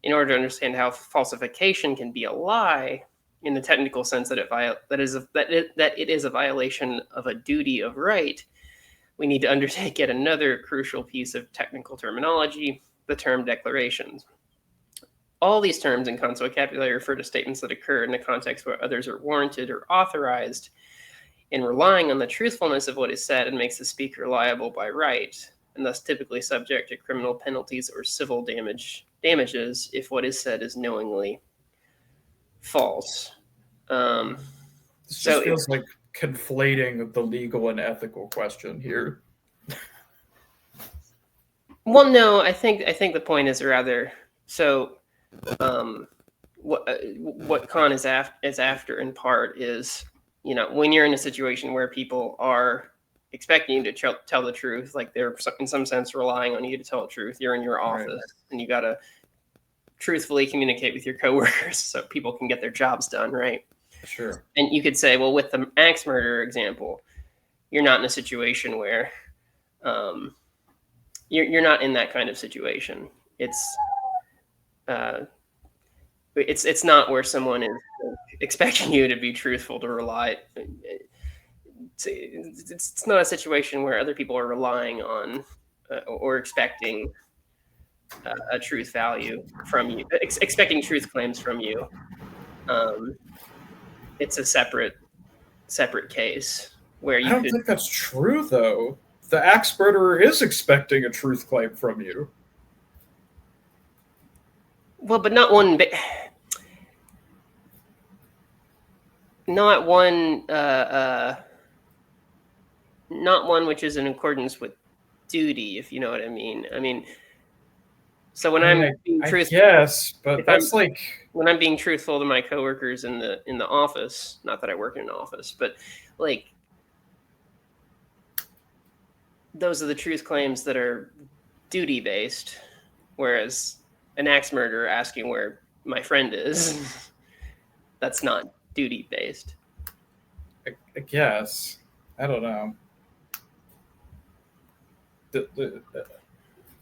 In order to understand how falsification can be a lie, in the technical sense that it is a violation of a duty of right, we need to undertake yet another crucial piece of technical terminology, the term declarations. All these terms in Kant's vocabulary refer to statements that occur in a context where others are warranted or authorized in relying on the truthfulness of what is said and makes the speaker liable by right, and thus typically subject to criminal penalties or civil damages if what is said is knowingly false." This just feels like conflating the legal and ethical question here. Well, no, I think the point is rather so. What Kant is after in part is, when you're in a situation where people are expecting you to tell the truth, like they're in some sense relying on you to tell the truth. You're in your office, right, and you got to truthfully communicate with your coworkers so people can get their jobs done, right? Sure. And you could say, well, with the axe murder example, you're not in a situation where you're not in that kind of situation. It's not where someone is expecting you to be truthful, to rely. It's not a situation where other people are relying on or expecting a truth value from you, expecting truth claims from you. It's a separate case where you. I don't think that's true, though. The axe murderer is expecting a truth claim from you. Well, but not one. Not one. Not one which is in accordance with duty, if you know what I mean. I mean, so when I'm being truthful, yes, but that's when I'm being truthful to my coworkers in the office. Not that I work in an office, but like those are the truth claims that are duty based, whereas an axe murderer asking where my friend is, that's not duty based. I guess. I don't know.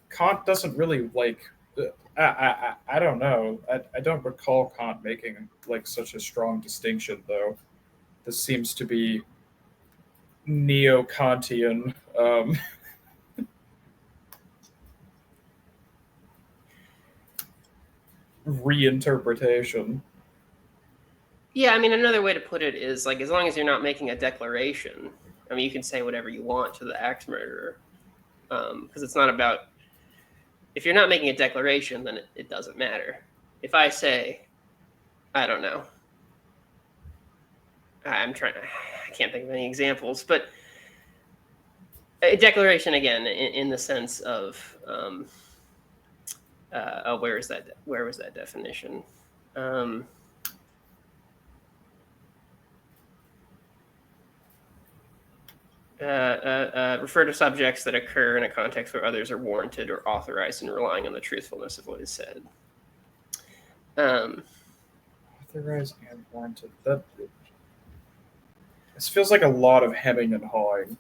Kant doesn't really I don't know. I don't recall Kant making such a strong distinction, though. This seems to be neo-Kantian. Reinterpretation. Yeah, I mean, another way to put it is as long as you're not making a declaration, I mean, you can say whatever you want to the axe murderer, because it's not about. If you're not making a declaration, then it doesn't matter. If I say, I don't know, I can't think of any examples, but a declaration again in the sense of, where was that definition? Refer to subjects that occur in a context where others are warranted or authorized in relying on the truthfulness of what is said. Authorized and warranted. This feels like a lot of hemming and hawing.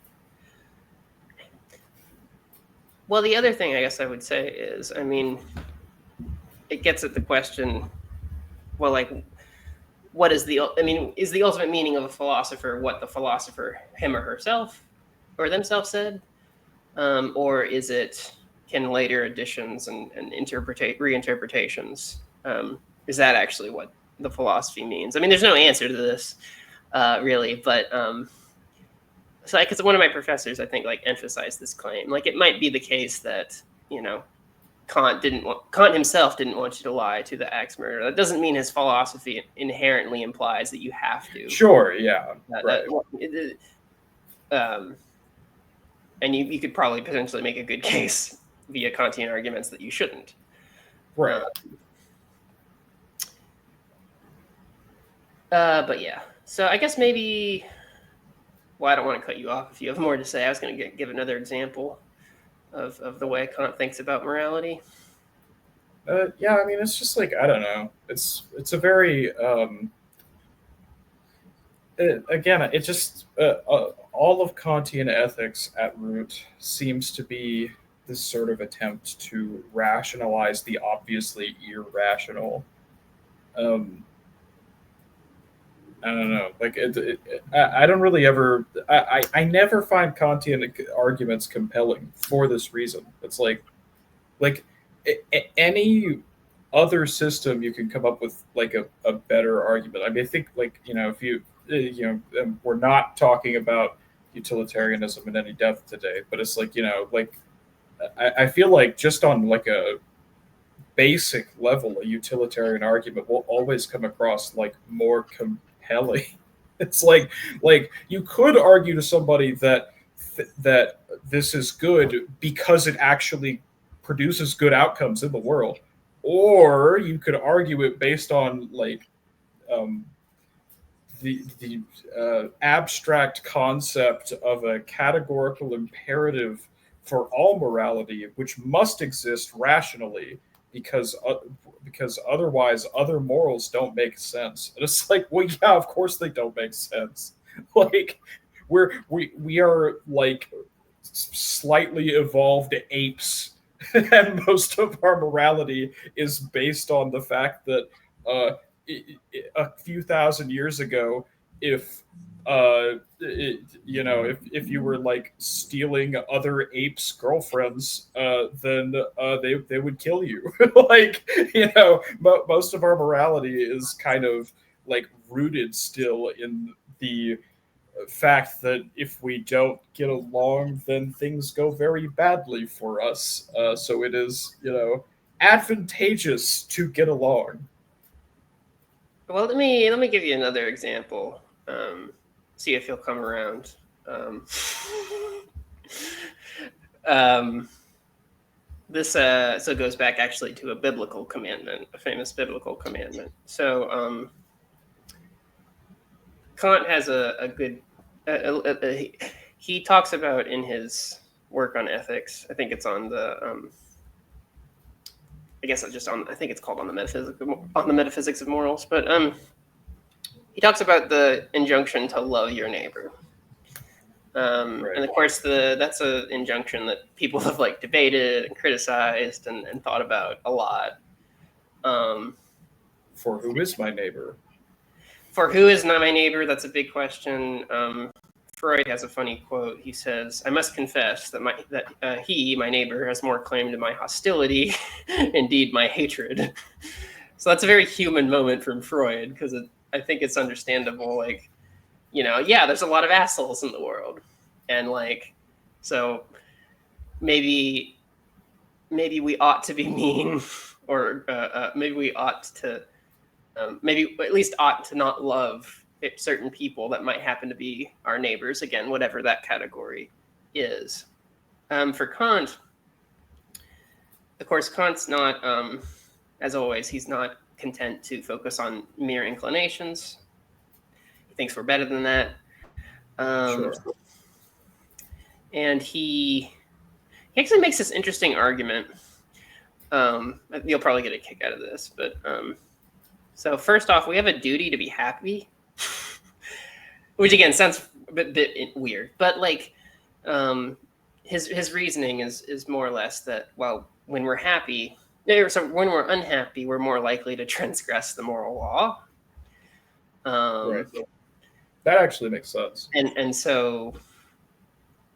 Well, the other thing I guess I would say is, I mean, gets at the question, well, like, what is is the ultimate meaning of a philosopher what the philosopher, him or herself, or themselves said? Or is it, can later additions and reinterpretations, is that actually what the philosophy means? I mean, there's no answer to this, really, but so because one of my professors, I think, like, emphasized this claim. Like, it might be the case that, Kant himself didn't want you to lie to the axe murderer. That doesn't mean his philosophy inherently implies that you have to. Sure, yeah, right. And you could probably potentially make a good case via Kantian arguments that you shouldn't. Right. But yeah, so I guess maybe. Well, I don't want to cut you off if you have more to say. I was going to give another example of the way Kant thinks about morality. Yeah, I mean, it's just like, I don't know. It's a very again, it just all of Kantian ethics at root seems to be this sort of attempt to rationalize the obviously irrational. I don't know. Like, I don't really ever. I never find Kantian arguments compelling for this reason. It's like any other system you can come up with like a better argument. I mean, I think, like, if you we're not talking about utilitarianism in any depth today, but it's like, like, I feel like just on like a basic level, a utilitarian argument will always come across like more compelling. It's like you could argue to somebody that that this is good because it actually produces good outcomes in the world, or you could argue it based on like the abstract concept of a categorical imperative for all morality, which must exist rationally because otherwise other morals don't make sense. And it's like, well, yeah, of course they don't make sense. Like, we are like slightly evolved apes, and most of our morality is based on the fact that a few thousand years ago, if if you were like stealing other apes' girlfriends, then they would kill you. Like, most of our morality is kind of like rooted still in the fact that if we don't get along, then things go very badly for us. So it is, advantageous to get along. Well, let me give you another example. See if you'll come around. This so goes back actually to a biblical commandment, a famous biblical commandment. So Kant has a good. He talks about in his work on ethics. I think it's on the. I guess it's just on. I think it's called on the metaphysics of morals. But he talks about the injunction to love your neighbor. Right. And of course, that's an injunction that people have like debated and criticized and thought about a lot. For who is my neighbor? For who is not my neighbor? That's a big question. Freud has a funny quote. He says, "I must confess that he, my neighbor, has more claim to my hostility, indeed my hatred." So that's a very human moment from Freud, because I think it's understandable. Like, yeah, there's a lot of assholes in the world, and like, so maybe we ought to be mean, or maybe we ought to, maybe at least ought to not love certain people that might happen to be our neighbors, again, whatever that category is. For Kant, of course, Kant's not, as always, he's not content to focus on mere inclinations. He thinks we're better than that. Sure. And he actually makes this interesting argument. You'll probably get a kick out of this, but so first off, we have a duty to be happy, which again sounds a bit weird, but like his reasoning is more or less that, well, when we're happy, So when we're unhappy, we're more likely to transgress the moral law. Right. That actually makes sense. And so,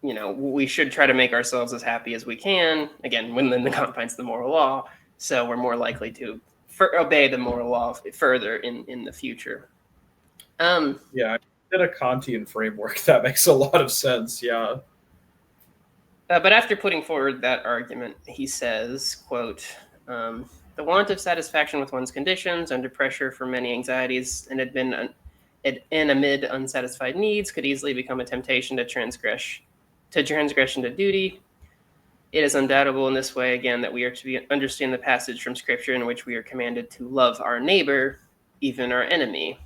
we should try to make ourselves as happy as we can, again, within the confines of the moral law. So we're more likely to obey the moral law further in the future. Yeah, in a Kantian framework, that makes a lot of sense. Yeah. But after putting forward that argument, he says, quote, the want of satisfaction with one's conditions under pressure from many anxieties and amid unsatisfied needs could easily become a temptation to transgression to duty. It is undoubtable in this way, again, that we are to understand the passage from Scripture in which we are commanded to love our neighbor, even our enemy.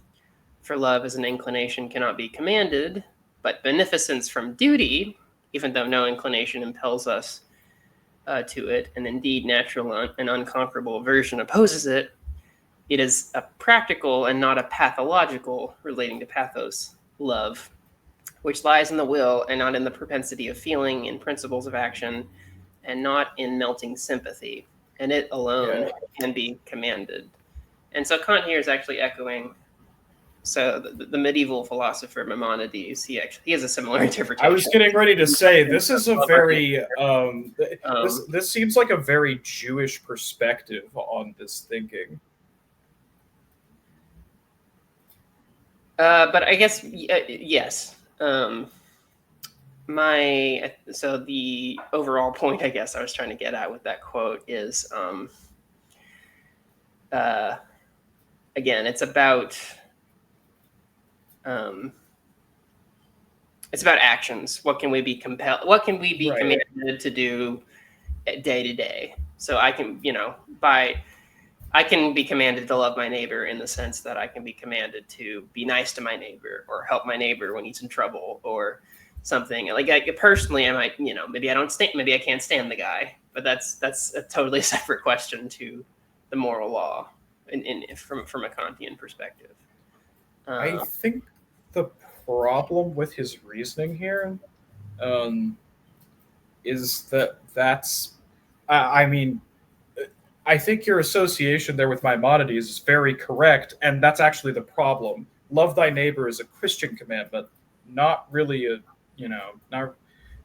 For love as an inclination cannot be commanded, but beneficence from duty, even though no inclination impels us to it, and indeed natural and unconquerable aversion opposes it, it is a practical and not a pathological, relating to pathos, love, which lies in the will and not in the propensity of feeling, in principles of action, and not in melting sympathy. And it alone can be commanded. And so Kant here is actually echoing. So the medieval philosopher Maimonides, he has a similar interpretation. I was getting ready to say this is a very this seems like a very Jewish perspective on this thinking. But I guess yes. So the overall point, I guess, I was trying to get at with that quote is, again, it's about actions. What can we be compelled? What can we be commanded to do day to day? So I can, I can be commanded to love my neighbor in the sense that I can be commanded to be nice to my neighbor or help my neighbor when he's in trouble or something. Like personally, I might, maybe I can't stand the guy, but that's a totally separate question to the moral law from a Kantian perspective. I think the problem with his reasoning here is that's, I mean, I think your association there with Maimonides is very correct, and that's actually the problem. Love thy neighbor is a Christian commandment, not really a, not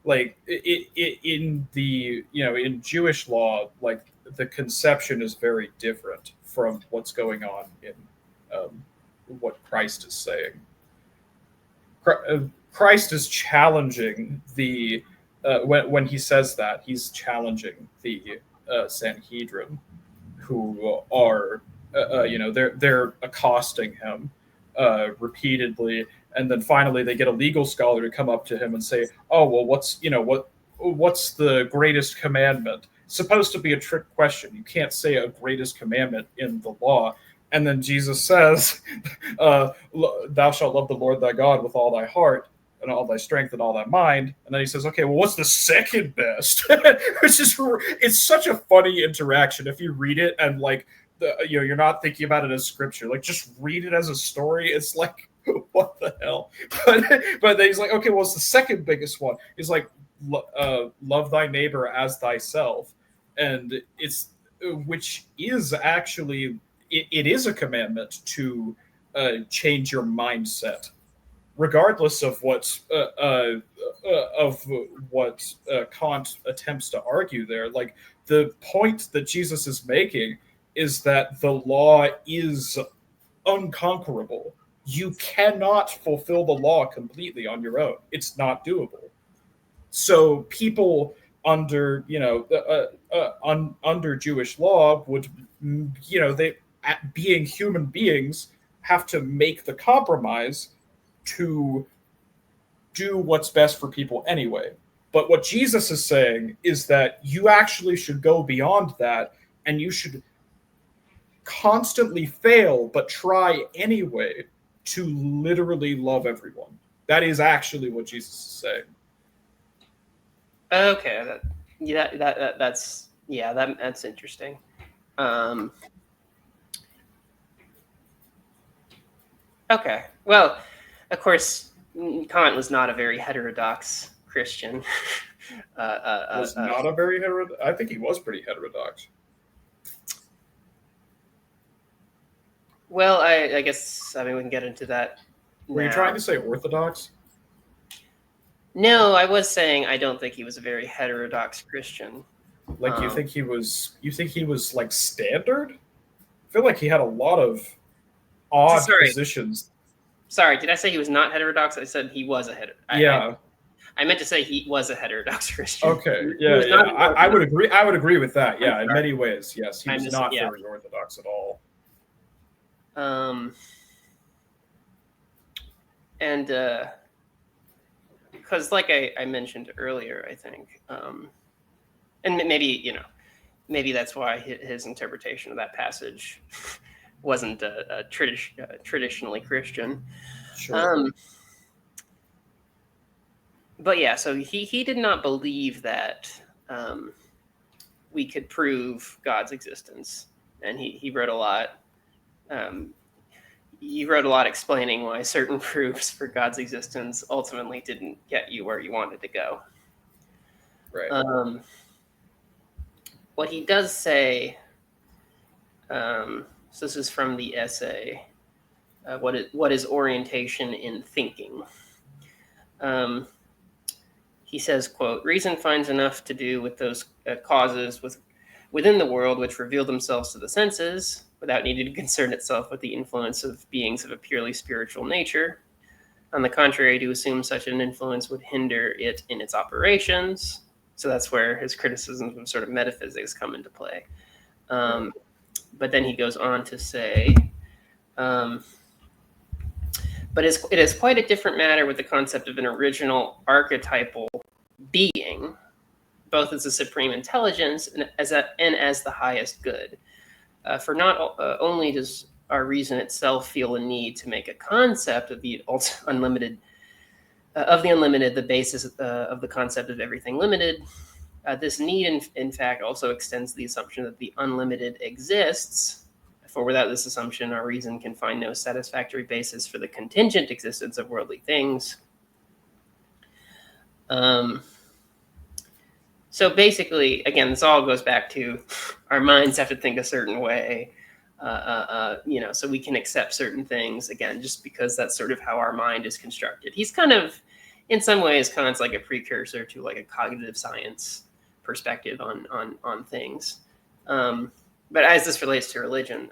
like in the, in Jewish law, like the conception is very different from what's going on in what Christ is saying. Christ is challenging the when he says that, he's challenging the Sanhedrin, who are they're accosting him repeatedly, and then finally they get a legal scholar to come up to him and say, "Oh, well, what's the greatest commandment?" It's supposed to be a trick question. You can't say a greatest commandment in the law. And then Jesus says, "Thou shalt love the Lord thy God with all thy heart and all thy strength and all thy mind." And then he says, "Okay, well, what's the second best?" It's such a funny interaction if you read it and you're not thinking about it as scripture. Like, just read it as a story. It's like, what the hell? But then he's like, "Okay, well, what's the second biggest one?" He's like, "Love thy neighbor as thyself," and which is actually. It is a commandment to change your mindset, regardless of what Kant attempts to argue there. Like, the point that Jesus is making is that the law is unconquerable. You cannot fulfill the law completely on your own. It's not doable. So people under under Jewish law would they, being human beings, have to make the compromise to do what's best for people anyway. But what Jesus is saying is that you actually should go beyond that, and you should constantly fail but try anyway to literally love everyone. That is actually what Jesus is saying. Okay, that's interesting. Okay, well, of course, Kant was not a very heterodox Christian. Was not a very heterodox. I think he was pretty heterodox. Well, I guess we can get into that. Were you trying to say orthodox? No, I was saying I don't think he was a very heterodox Christian. Like you think he was? You think he was like standard? I feel like he had a lot of odd positions. Sorry, did I say he was not heterodox? I said he was a Yeah. I meant to say he was a heterodox Christian. Okay. Yeah. Yeah. I would agree. I would agree with that. Yeah. In many ways, yes, he was not very orthodox at all. And because, like I mentioned earlier, I think, and maybe that's why his interpretation of that passage wasn't traditionally Christian. Sure. But yeah, so he did not believe that we could prove God's existence, and he wrote a lot. He wrote a lot explaining why certain proofs for God's existence ultimately didn't get you where you wanted to go. Right. What he does say, so this is from the essay, what is orientation in thinking? He says, quote, reason finds enough to do with those causes within the world which reveal themselves to the senses without needing to concern itself with the influence of beings of a purely spiritual nature. On the contrary, to assume such an influence would hinder it in its operations. So that's where his criticisms of sort of metaphysics come into play. But then he goes on to say, but it is quite a different matter with the concept of an original archetypal being, both as a supreme intelligence and as the highest good. For not only does our reason itself feel a need to make a concept of the unlimited, the basis of the concept of everything limited. This need, in fact, also extends the assumption that the unlimited exists. For without this assumption, our reason can find no satisfactory basis for the contingent existence of worldly things. So basically, again, this all goes back to our minds have to think a certain way, so we can accept certain things, again, just because that's sort of how our mind is constructed. He's kind of, in some ways, Kant's like a precursor to like a cognitive science perspective on things. But as this relates to religion,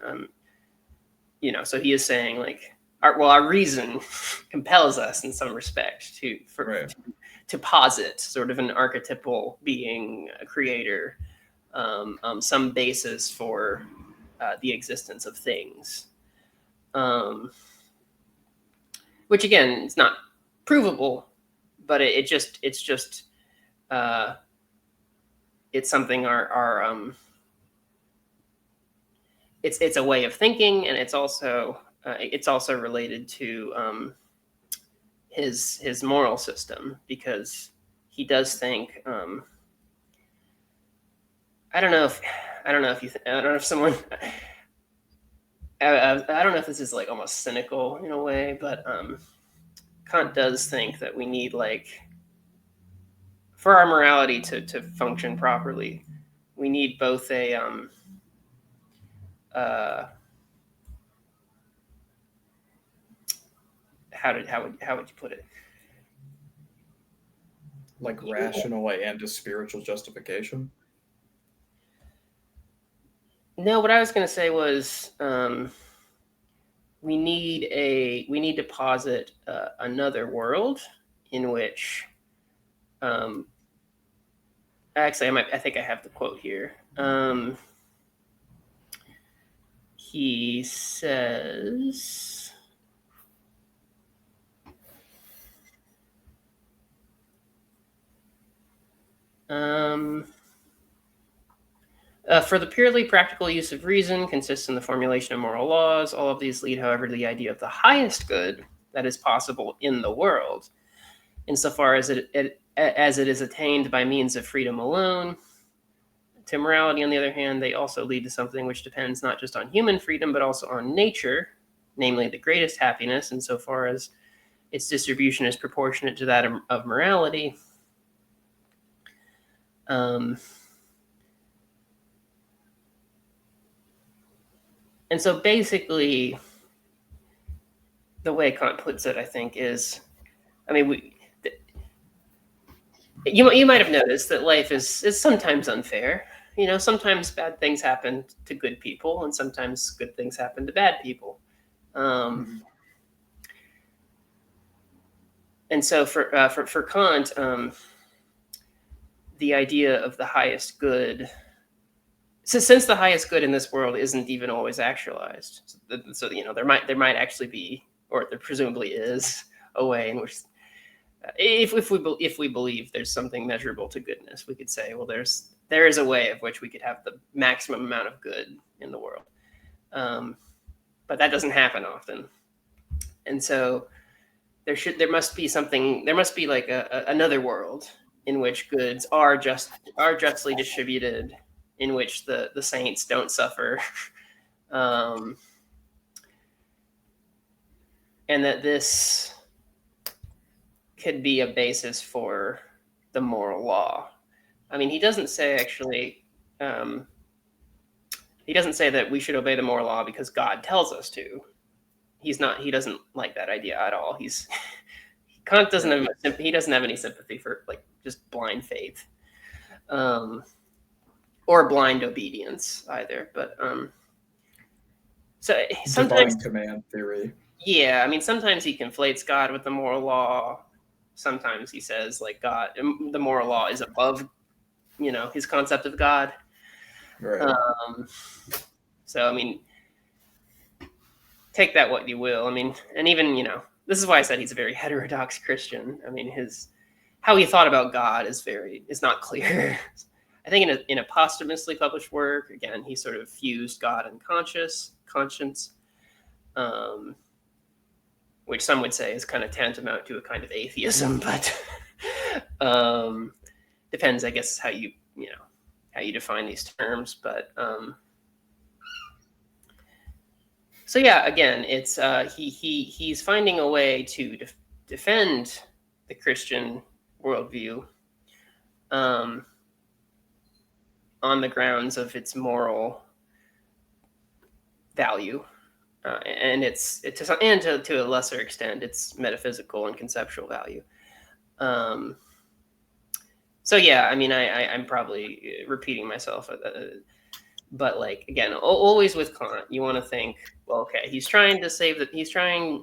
so he is saying like, our reason compels us in some respect to posit sort of an archetypal being, a creator, some basis for the existence of things, which again is not provable, but it's something it's a way of thinking, and it's also related to his moral system, because he does think I don't know if this is like almost cynical in a way, but Kant does think that we need, like, for our morality to function properly, we need both a how would you put it? Like rational and a spiritual justification? No, what I was going to say was we need to posit another world in which actually I think I have the quote here. He says, for the purely practical use of reason consists in the formulation of moral laws. All of these lead, however, to the idea of the highest good that is possible in the world, insofar as it is attained by means of freedom alone. To morality, on the other hand, they also lead to something which depends not just on human freedom, but also on nature, namely the greatest happiness, insofar as its distribution is proportionate to that of morality. And so basically, the way Kant puts it, I think, is, I mean, you might have noticed that life is sometimes unfair. Sometimes bad things happen to good people, and sometimes good things happen to bad people. And so for Kant, the idea of the highest good, since the highest good in this world isn't even always actualized, so there might actually be, or there presumably is, a way in which, if we believe there's something measurable to goodness, we could say, well, there is a way of which we could have the maximum amount of good in the world, but that doesn't happen often, and so there must be like another world in which goods are justly distributed, in which the saints don't suffer, and that this could be a basis for the moral law. I mean, he doesn't say actually. He doesn't say that we should obey the moral law because God tells us to. He doesn't like that idea at all. Kant doesn't have any sympathy for like just blind faith, or blind obedience either. But so sometimes divine command theory. Yeah, I mean, sometimes he conflates God with the moral law. Sometimes he says like God, the moral law is above, his concept of God. Right. So I mean, take that what you will. I mean, and even this is why I said he's a very heterodox Christian. I mean, how he thought about God is not clear. I think in a posthumously published work, again, he sort of fused God and conscience, which some would say is kind of tantamount to a kind of atheism, but depends, I guess, how you define these terms. But so yeah, again, it's he's finding a way to defend the Christian worldview on the grounds of its moral value, and to a lesser extent its metaphysical and conceptual value. So yeah, I mean, I'm probably repeating myself, but like again, always with Kant, you want to think, well, okay, he's trying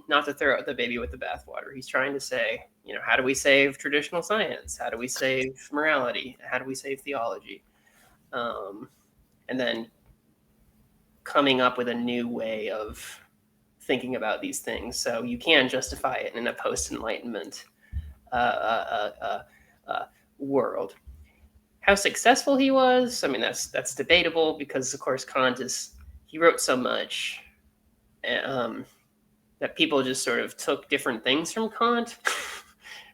not to throw out the baby with the bathwater. He's trying to say, how do we save traditional science? How do we save morality? How do we save theology? And then coming up with a new way of thinking about these things, so you can justify it in a post-Enlightenment world. How successful he was, I mean, that's debatable, because of course Kant he wrote so much that people just sort of took different things from Kant.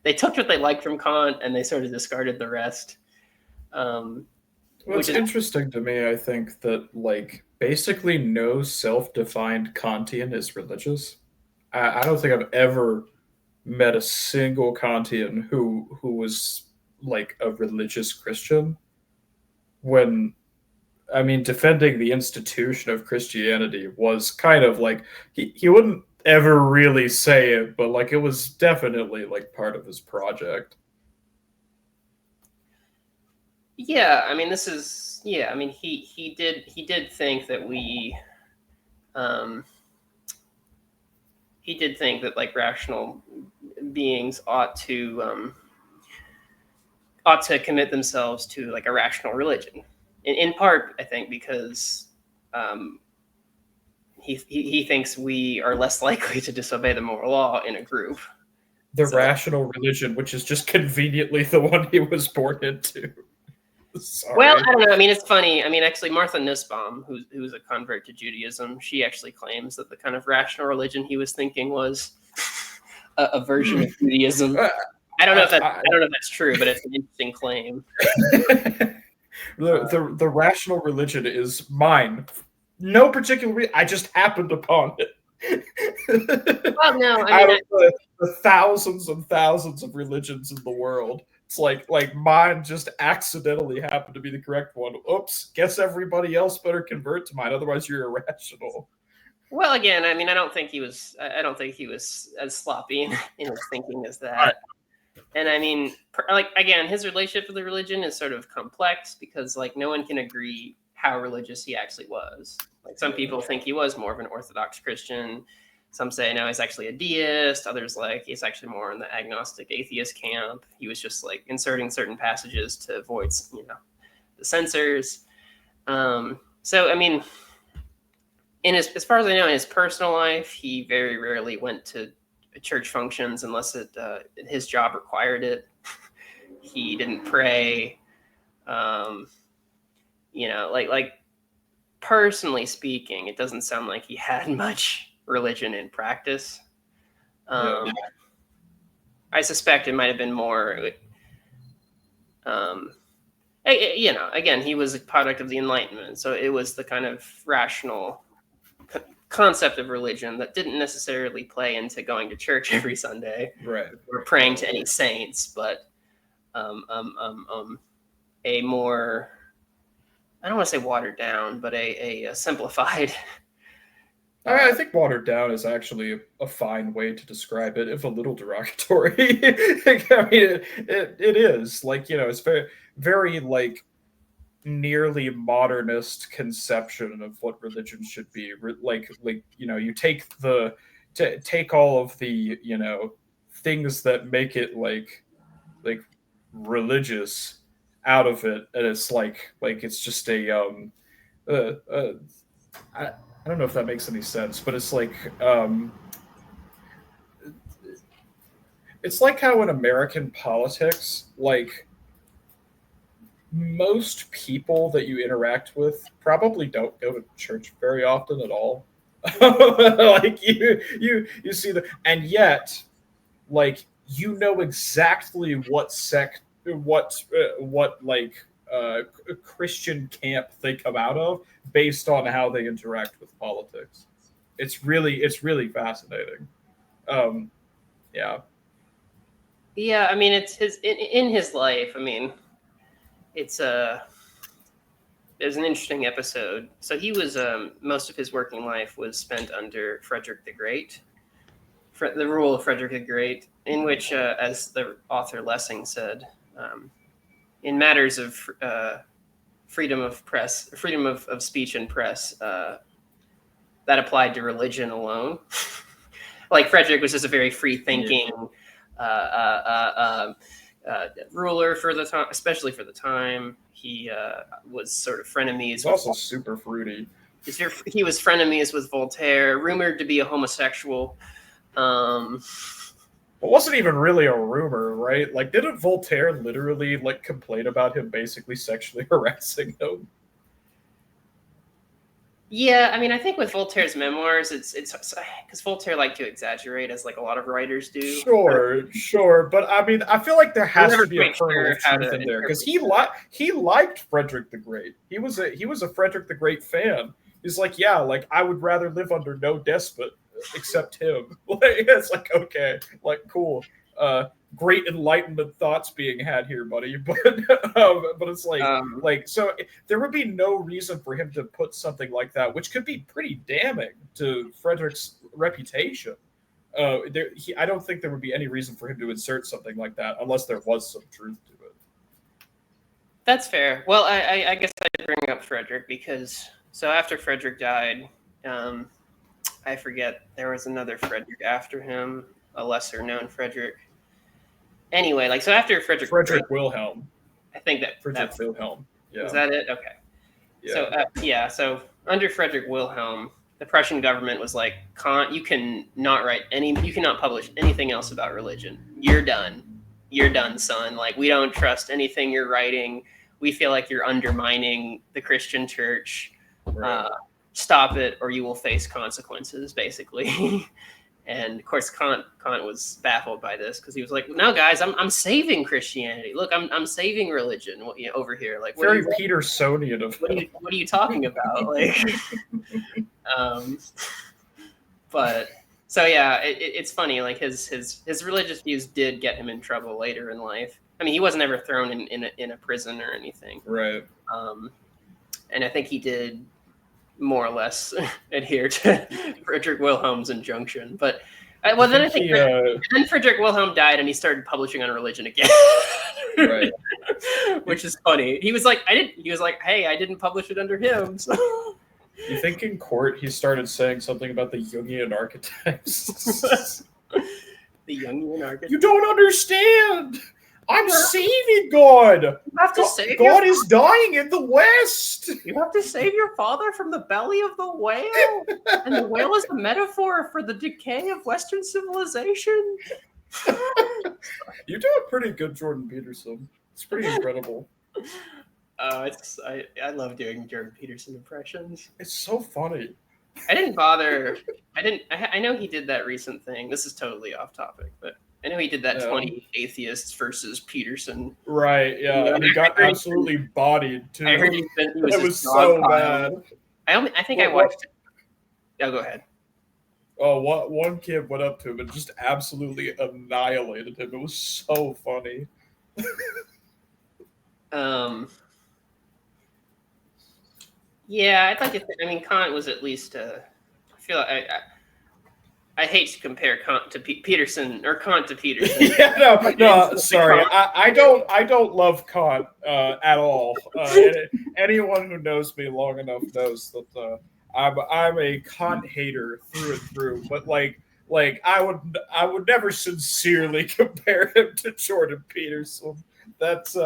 They took what they liked from Kant and they sort of discarded the rest. What's interesting to me, I think, that like basically no self-defined Kantian is religious. I don't think I've ever met a single Kantian who was like a religious Christian. When, I mean, defending the institution of Christianity was kind of like he wouldn't ever really say it, but like it was definitely like part of his project. Yeah, I mean, I mean, he did think that he did think that like rational beings ought to commit themselves to like a rational religion, in part, I think, because he thinks we are less likely to disobey the moral law in a group. The rational religion, which is just conveniently the one he was born into. Sorry. Well, I don't know. I mean, it's funny. I mean, actually, Martha Nussbaum, who's a convert to Judaism, she actually claims that the kind of rational religion he was thinking was a version of Judaism. I don't know if that's true, but it's an interesting claim. The rational religion is mine. No particular reason. I just happened upon it. Well, no, I mean, out of the thousands and thousands of religions in the world, it's like mine just accidentally happened to be the correct one. Oops, guess everybody else better convert to mine, otherwise you're irrational. Well, again, I mean, I don't think he was as sloppy in his thinking as that. Right. And I mean, like, again, his relationship with the religion is sort of complex because, like, no one can agree how religious he actually was. Like, some people think he was more of an Orthodox Christian. Some say no, he's actually a deist. Others like he's actually more in the agnostic atheist camp. He was just like inserting certain passages to avoid, the censors. So I mean, as far as I know, in his personal life, he very rarely went to church functions unless his job required it. He didn't pray. Like personally speaking, it doesn't sound like he had much religion in practice. I suspect it might have been more. Again, he was a product of the Enlightenment, so it was the kind of rational concept of religion that didn't necessarily play into going to church every Sunday, Right. or praying to any saints, but a more, I don't want to say watered down, but a simplified. I think watered down is actually a fine way to describe it, if a little derogatory. I mean, it is like, it's very, very like nearly modernist conception of what religion should be. Like you take take all of the things that make it like religious out of it, and it's like it's just a uh, uh I don't know if that makes any sense, but it's like how in American politics, like most people that you interact with probably don't go to church very often at all. Like you see the, and yet like exactly what sect, what Christian camp they come out of based on how they interact with politics. It's really fascinating. Um, yeah. Yeah, I mean, it's in his life. I mean, it's there's an interesting episode. So he was most of his working life was spent under Frederick the Great, the rule of Frederick the Great, in which, as the author Lessing said, in matters of freedom of press, freedom of speech and press, that applied to religion alone. Like Frederick was just a very free thinking ruler for the time, especially for the time. He was sort of frenemies. He's also super fruity. He was frenemies with Voltaire, rumored to be a homosexual. It wasn't even really a rumor, right? Like, didn't Voltaire literally like complain about him basically sexually harassing him? Yeah, I mean, I think with Voltaire's memoirs, it's because Voltaire liked to exaggerate, as like a lot of writers do. Sure, but I mean, I feel like there has to be a kernel of truth in there, because he liked Frederick the Great. He was a Frederick the Great fan. He's like, yeah, like I would rather live under no despot except him. Like, it's like, okay, like cool. Great Enlightenment thoughts being had here, buddy. But it's like so there would be no reason for him to put something like that, which could be pretty damning to Frederick's reputation. I don't think there would be any reason for him to insert something like that unless there was some truth to it. That's fair. Well, I guess I bring up Frederick because so after Frederick died, I forget, there was another Frederick after him, a lesser known Frederick. Anyway, like, so after Frederick Wilhelm. I think Frederick Wilhelm. Yeah. Was that it? Okay. Yeah. So under Frederick Wilhelm, the Prussian government was like, Kant, you cannot publish anything else about religion. You're done, son. Like, we don't trust anything you're writing. We feel like you're undermining the Christian church. Right. Stop it, or you will face consequences, basically. And of course, Kant was baffled by this because he was like, "No, guys, I'm saving Christianity. Look, I'm saving religion over here. Like, very Petersonian of what are you talking about? Like, but so yeah, it's funny. Like his religious views did get him in trouble later in life. I mean, he wasn't ever thrown in a prison or anything, right? And I think he did more or less adhere to Friedrich Wilhelm's injunction. But then Friedrich Wilhelm died, and he started publishing on religion again. Right. Which is funny. He was like, hey, I didn't publish it under him. So. You think in court he started saying something about the Jungian archetypes? The Jungian archetypes? You don't understand! I'm saving God! You have to save God is dying in the West! You have to save your father from the belly of the whale! And the whale is a metaphor for the decay of Western civilization. You do a pretty good Jordan Peterson. It's pretty incredible. I love doing Jordan Peterson impressions. It's so funny. I didn't bother. I know he did that recent thing. This is totally off topic, but I know he did that 20 atheists versus Peterson. Right, yeah. And he got absolutely bodied, too. I heard he was so bad. I think I watched it. Oh, go ahead. Oh, one kid went up to him and just absolutely annihilated him. It was so funny. Yeah, I'd like to. Kant was at least. I feel like I hate to compare Kant to Peterson or Kant to Peterson. Yeah, no, sorry. I don't love Kant at all. Anyone who knows me long enough knows that I'm a Kant hater through and through. But like I would never sincerely compare him to Jordan Peterson. That's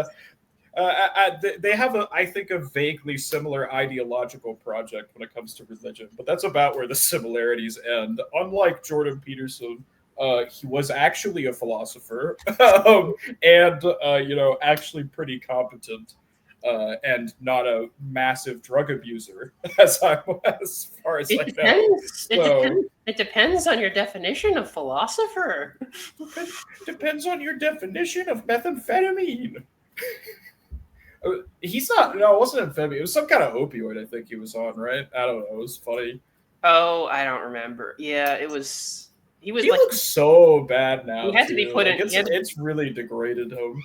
they have I think a vaguely similar ideological project when it comes to religion, but that's about where the similarities end. Unlike Jordan Peterson, he was actually a philosopher and actually pretty competent and not a massive drug abuser as far as I know. It depends on your definition of philosopher. Depends on your definition of methamphetamine. He's not. No, it wasn't amphetamine. It was some kind of opioid. I think he was on. Right? I don't know. It was funny. Oh, I don't remember. Yeah, it was. He looks so bad now. He had to be put in. It's really degraded him.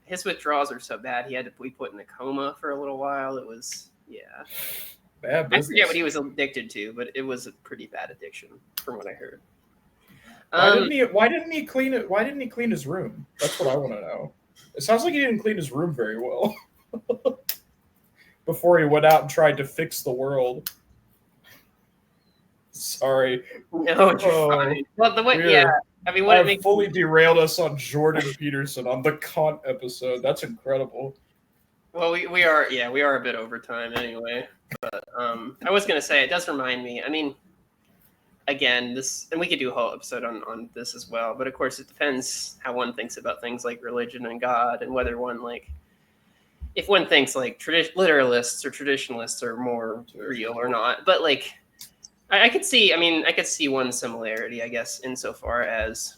His withdrawals are so bad. He had to be put in a coma for a little while. It was bad business. I forget what he was addicted to, but it was a pretty bad addiction, from what I heard. Why didn't he clean it? Why didn't he clean his room? That's what I want to know. It sounds like he didn't clean his room very well. Before he went out and tried to fix the world. Sorry. No, you're fine. Well, I've fully derailed us on Jordan Peterson on the Kant episode. That's incredible. Well, we are a bit over time anyway. But I was gonna say, it does remind me. Again, and we could do a whole episode on this as well. But of course, it depends how one thinks about things like religion and God, and whether one if one thinks literalists or traditionalists are more real or not. But I could see one similarity, I guess, insofar as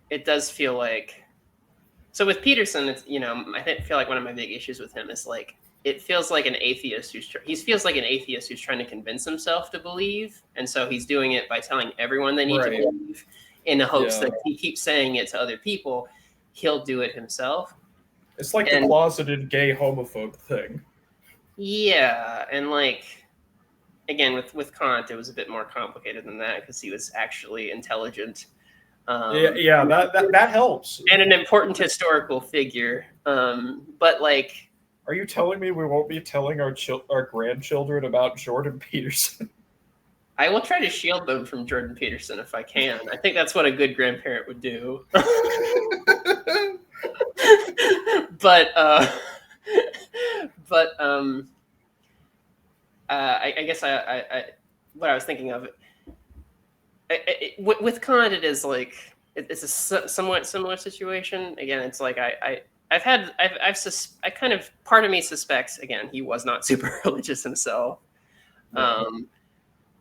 it does feel like. So with Peterson, it's I feel like one of my big issues with him is it feels like an atheist who's trying to convince himself to believe, and so he's doing it by telling everyone they need to believe, in the hopes that he keeps saying it to other people, he'll do it himself. It's like the closeted gay homophobe thing. Yeah, and again with Kant, it was a bit more complicated than that because he was actually intelligent. That helps. And an important historical figure. But are you telling me we won't be telling our grandchildren about Jordan Peterson? I will try to shield them from Jordan Peterson if I can. I think that's what a good grandparent would do. I guess what I was thinking of with Kant, it is it's a somewhat similar situation. Again, it's part of me suspects, again, he was not super religious himself.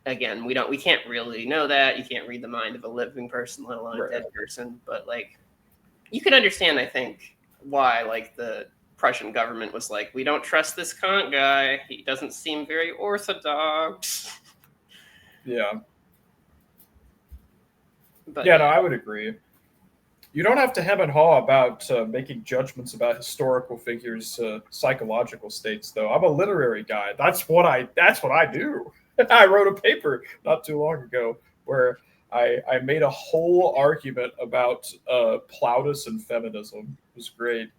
Again, we can't really know that. You can't read the mind of a living person, let alone a dead person. But you can understand, I think, why the Prussian government was we don't trust this Kant guy. He doesn't seem very orthodox. Yeah. But no, I would agree. You don't have to hem and haw about making judgments about historical figures' psychological states, though. I'm a literary guy. That's what I do. I wrote a paper not too long ago where I made a whole argument about Plautus and feminism. It was great.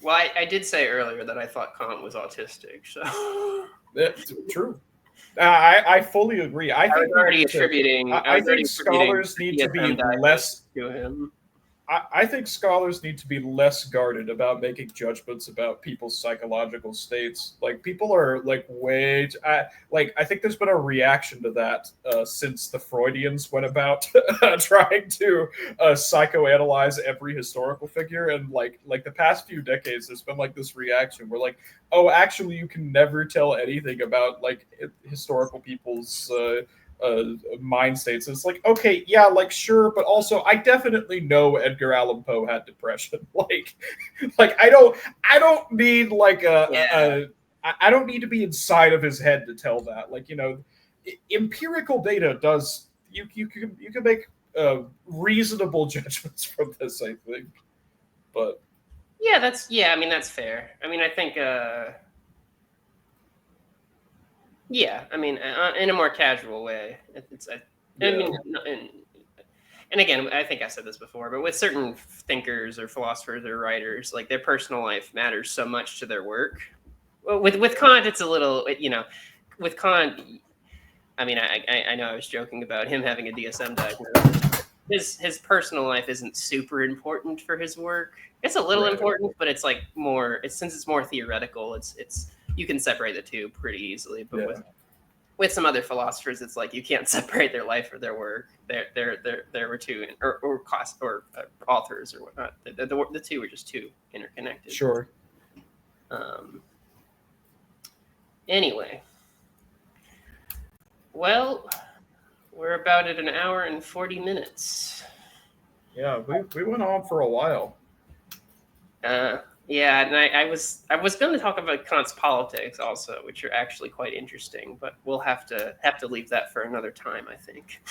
Well, I did say earlier that I thought Kant was autistic, so True. I fully agree. I think we need to. I think scholars need to be less to him. I think scholars need to be less guarded about making judgments about people's psychological states. Like people are like way, I think there's been a reaction to that since the Freudians went about trying to psychoanalyze every historical figure, and like the past few decades, there's been like this reaction where like, oh, actually, you can never tell anything about like historical people's. Mind states. It's like, okay, yeah, like sure, but also I definitely know Edgar Allan Poe had depression. like I don't need like I don't need to be inside of his head to tell that. Like, empirical data does you can make reasonable judgments from this, I think. But yeah, I mean that's fair. I mean, I think yeah, I mean, in a more casual way. I mean, and again, I think I said this before, but with certain thinkers or philosophers or writers, like their personal life matters so much to their work. Well, with Kant, it's a little, with Kant, I mean, I know I was joking about him having a DSM diagnosis. His personal life isn't super important for his work. It's a little important, but it's like more. Since it's more theoretical. It's you can separate the two pretty easily. But with some other philosophers, it's like you can't separate their life or their work. There were two or authors or whatnot. The two were just too interconnected. Sure. Anyway, well, we're about at an hour and 40 minutes. Yeah, we went on for a while. Yeah, and I was going to talk about Kant's politics also, which are actually quite interesting, but we'll have to leave that for another time, I think.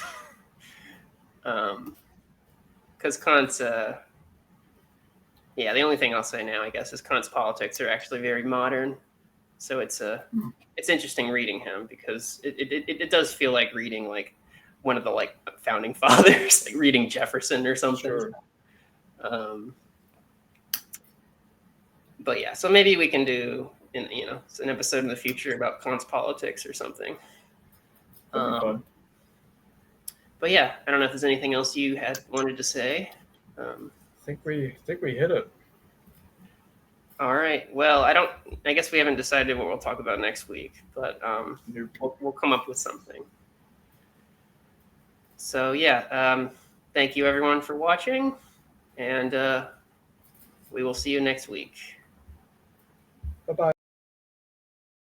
Because Kant's the only thing I'll say now, I guess, is Kant's politics are actually very modern. So it's interesting reading him because it does feel like reading like one of the like founding fathers, like reading Jefferson or something. Sure. But yeah, so maybe we can do an episode in the future about Kant's politics or something. Fun. But yeah, I don't know if there's anything else you had wanted to say. I think we hit it. All right. Well, I guess we haven't decided what we'll talk about next week, but we'll come up with something. So yeah, thank you everyone for watching, and we will see you next week.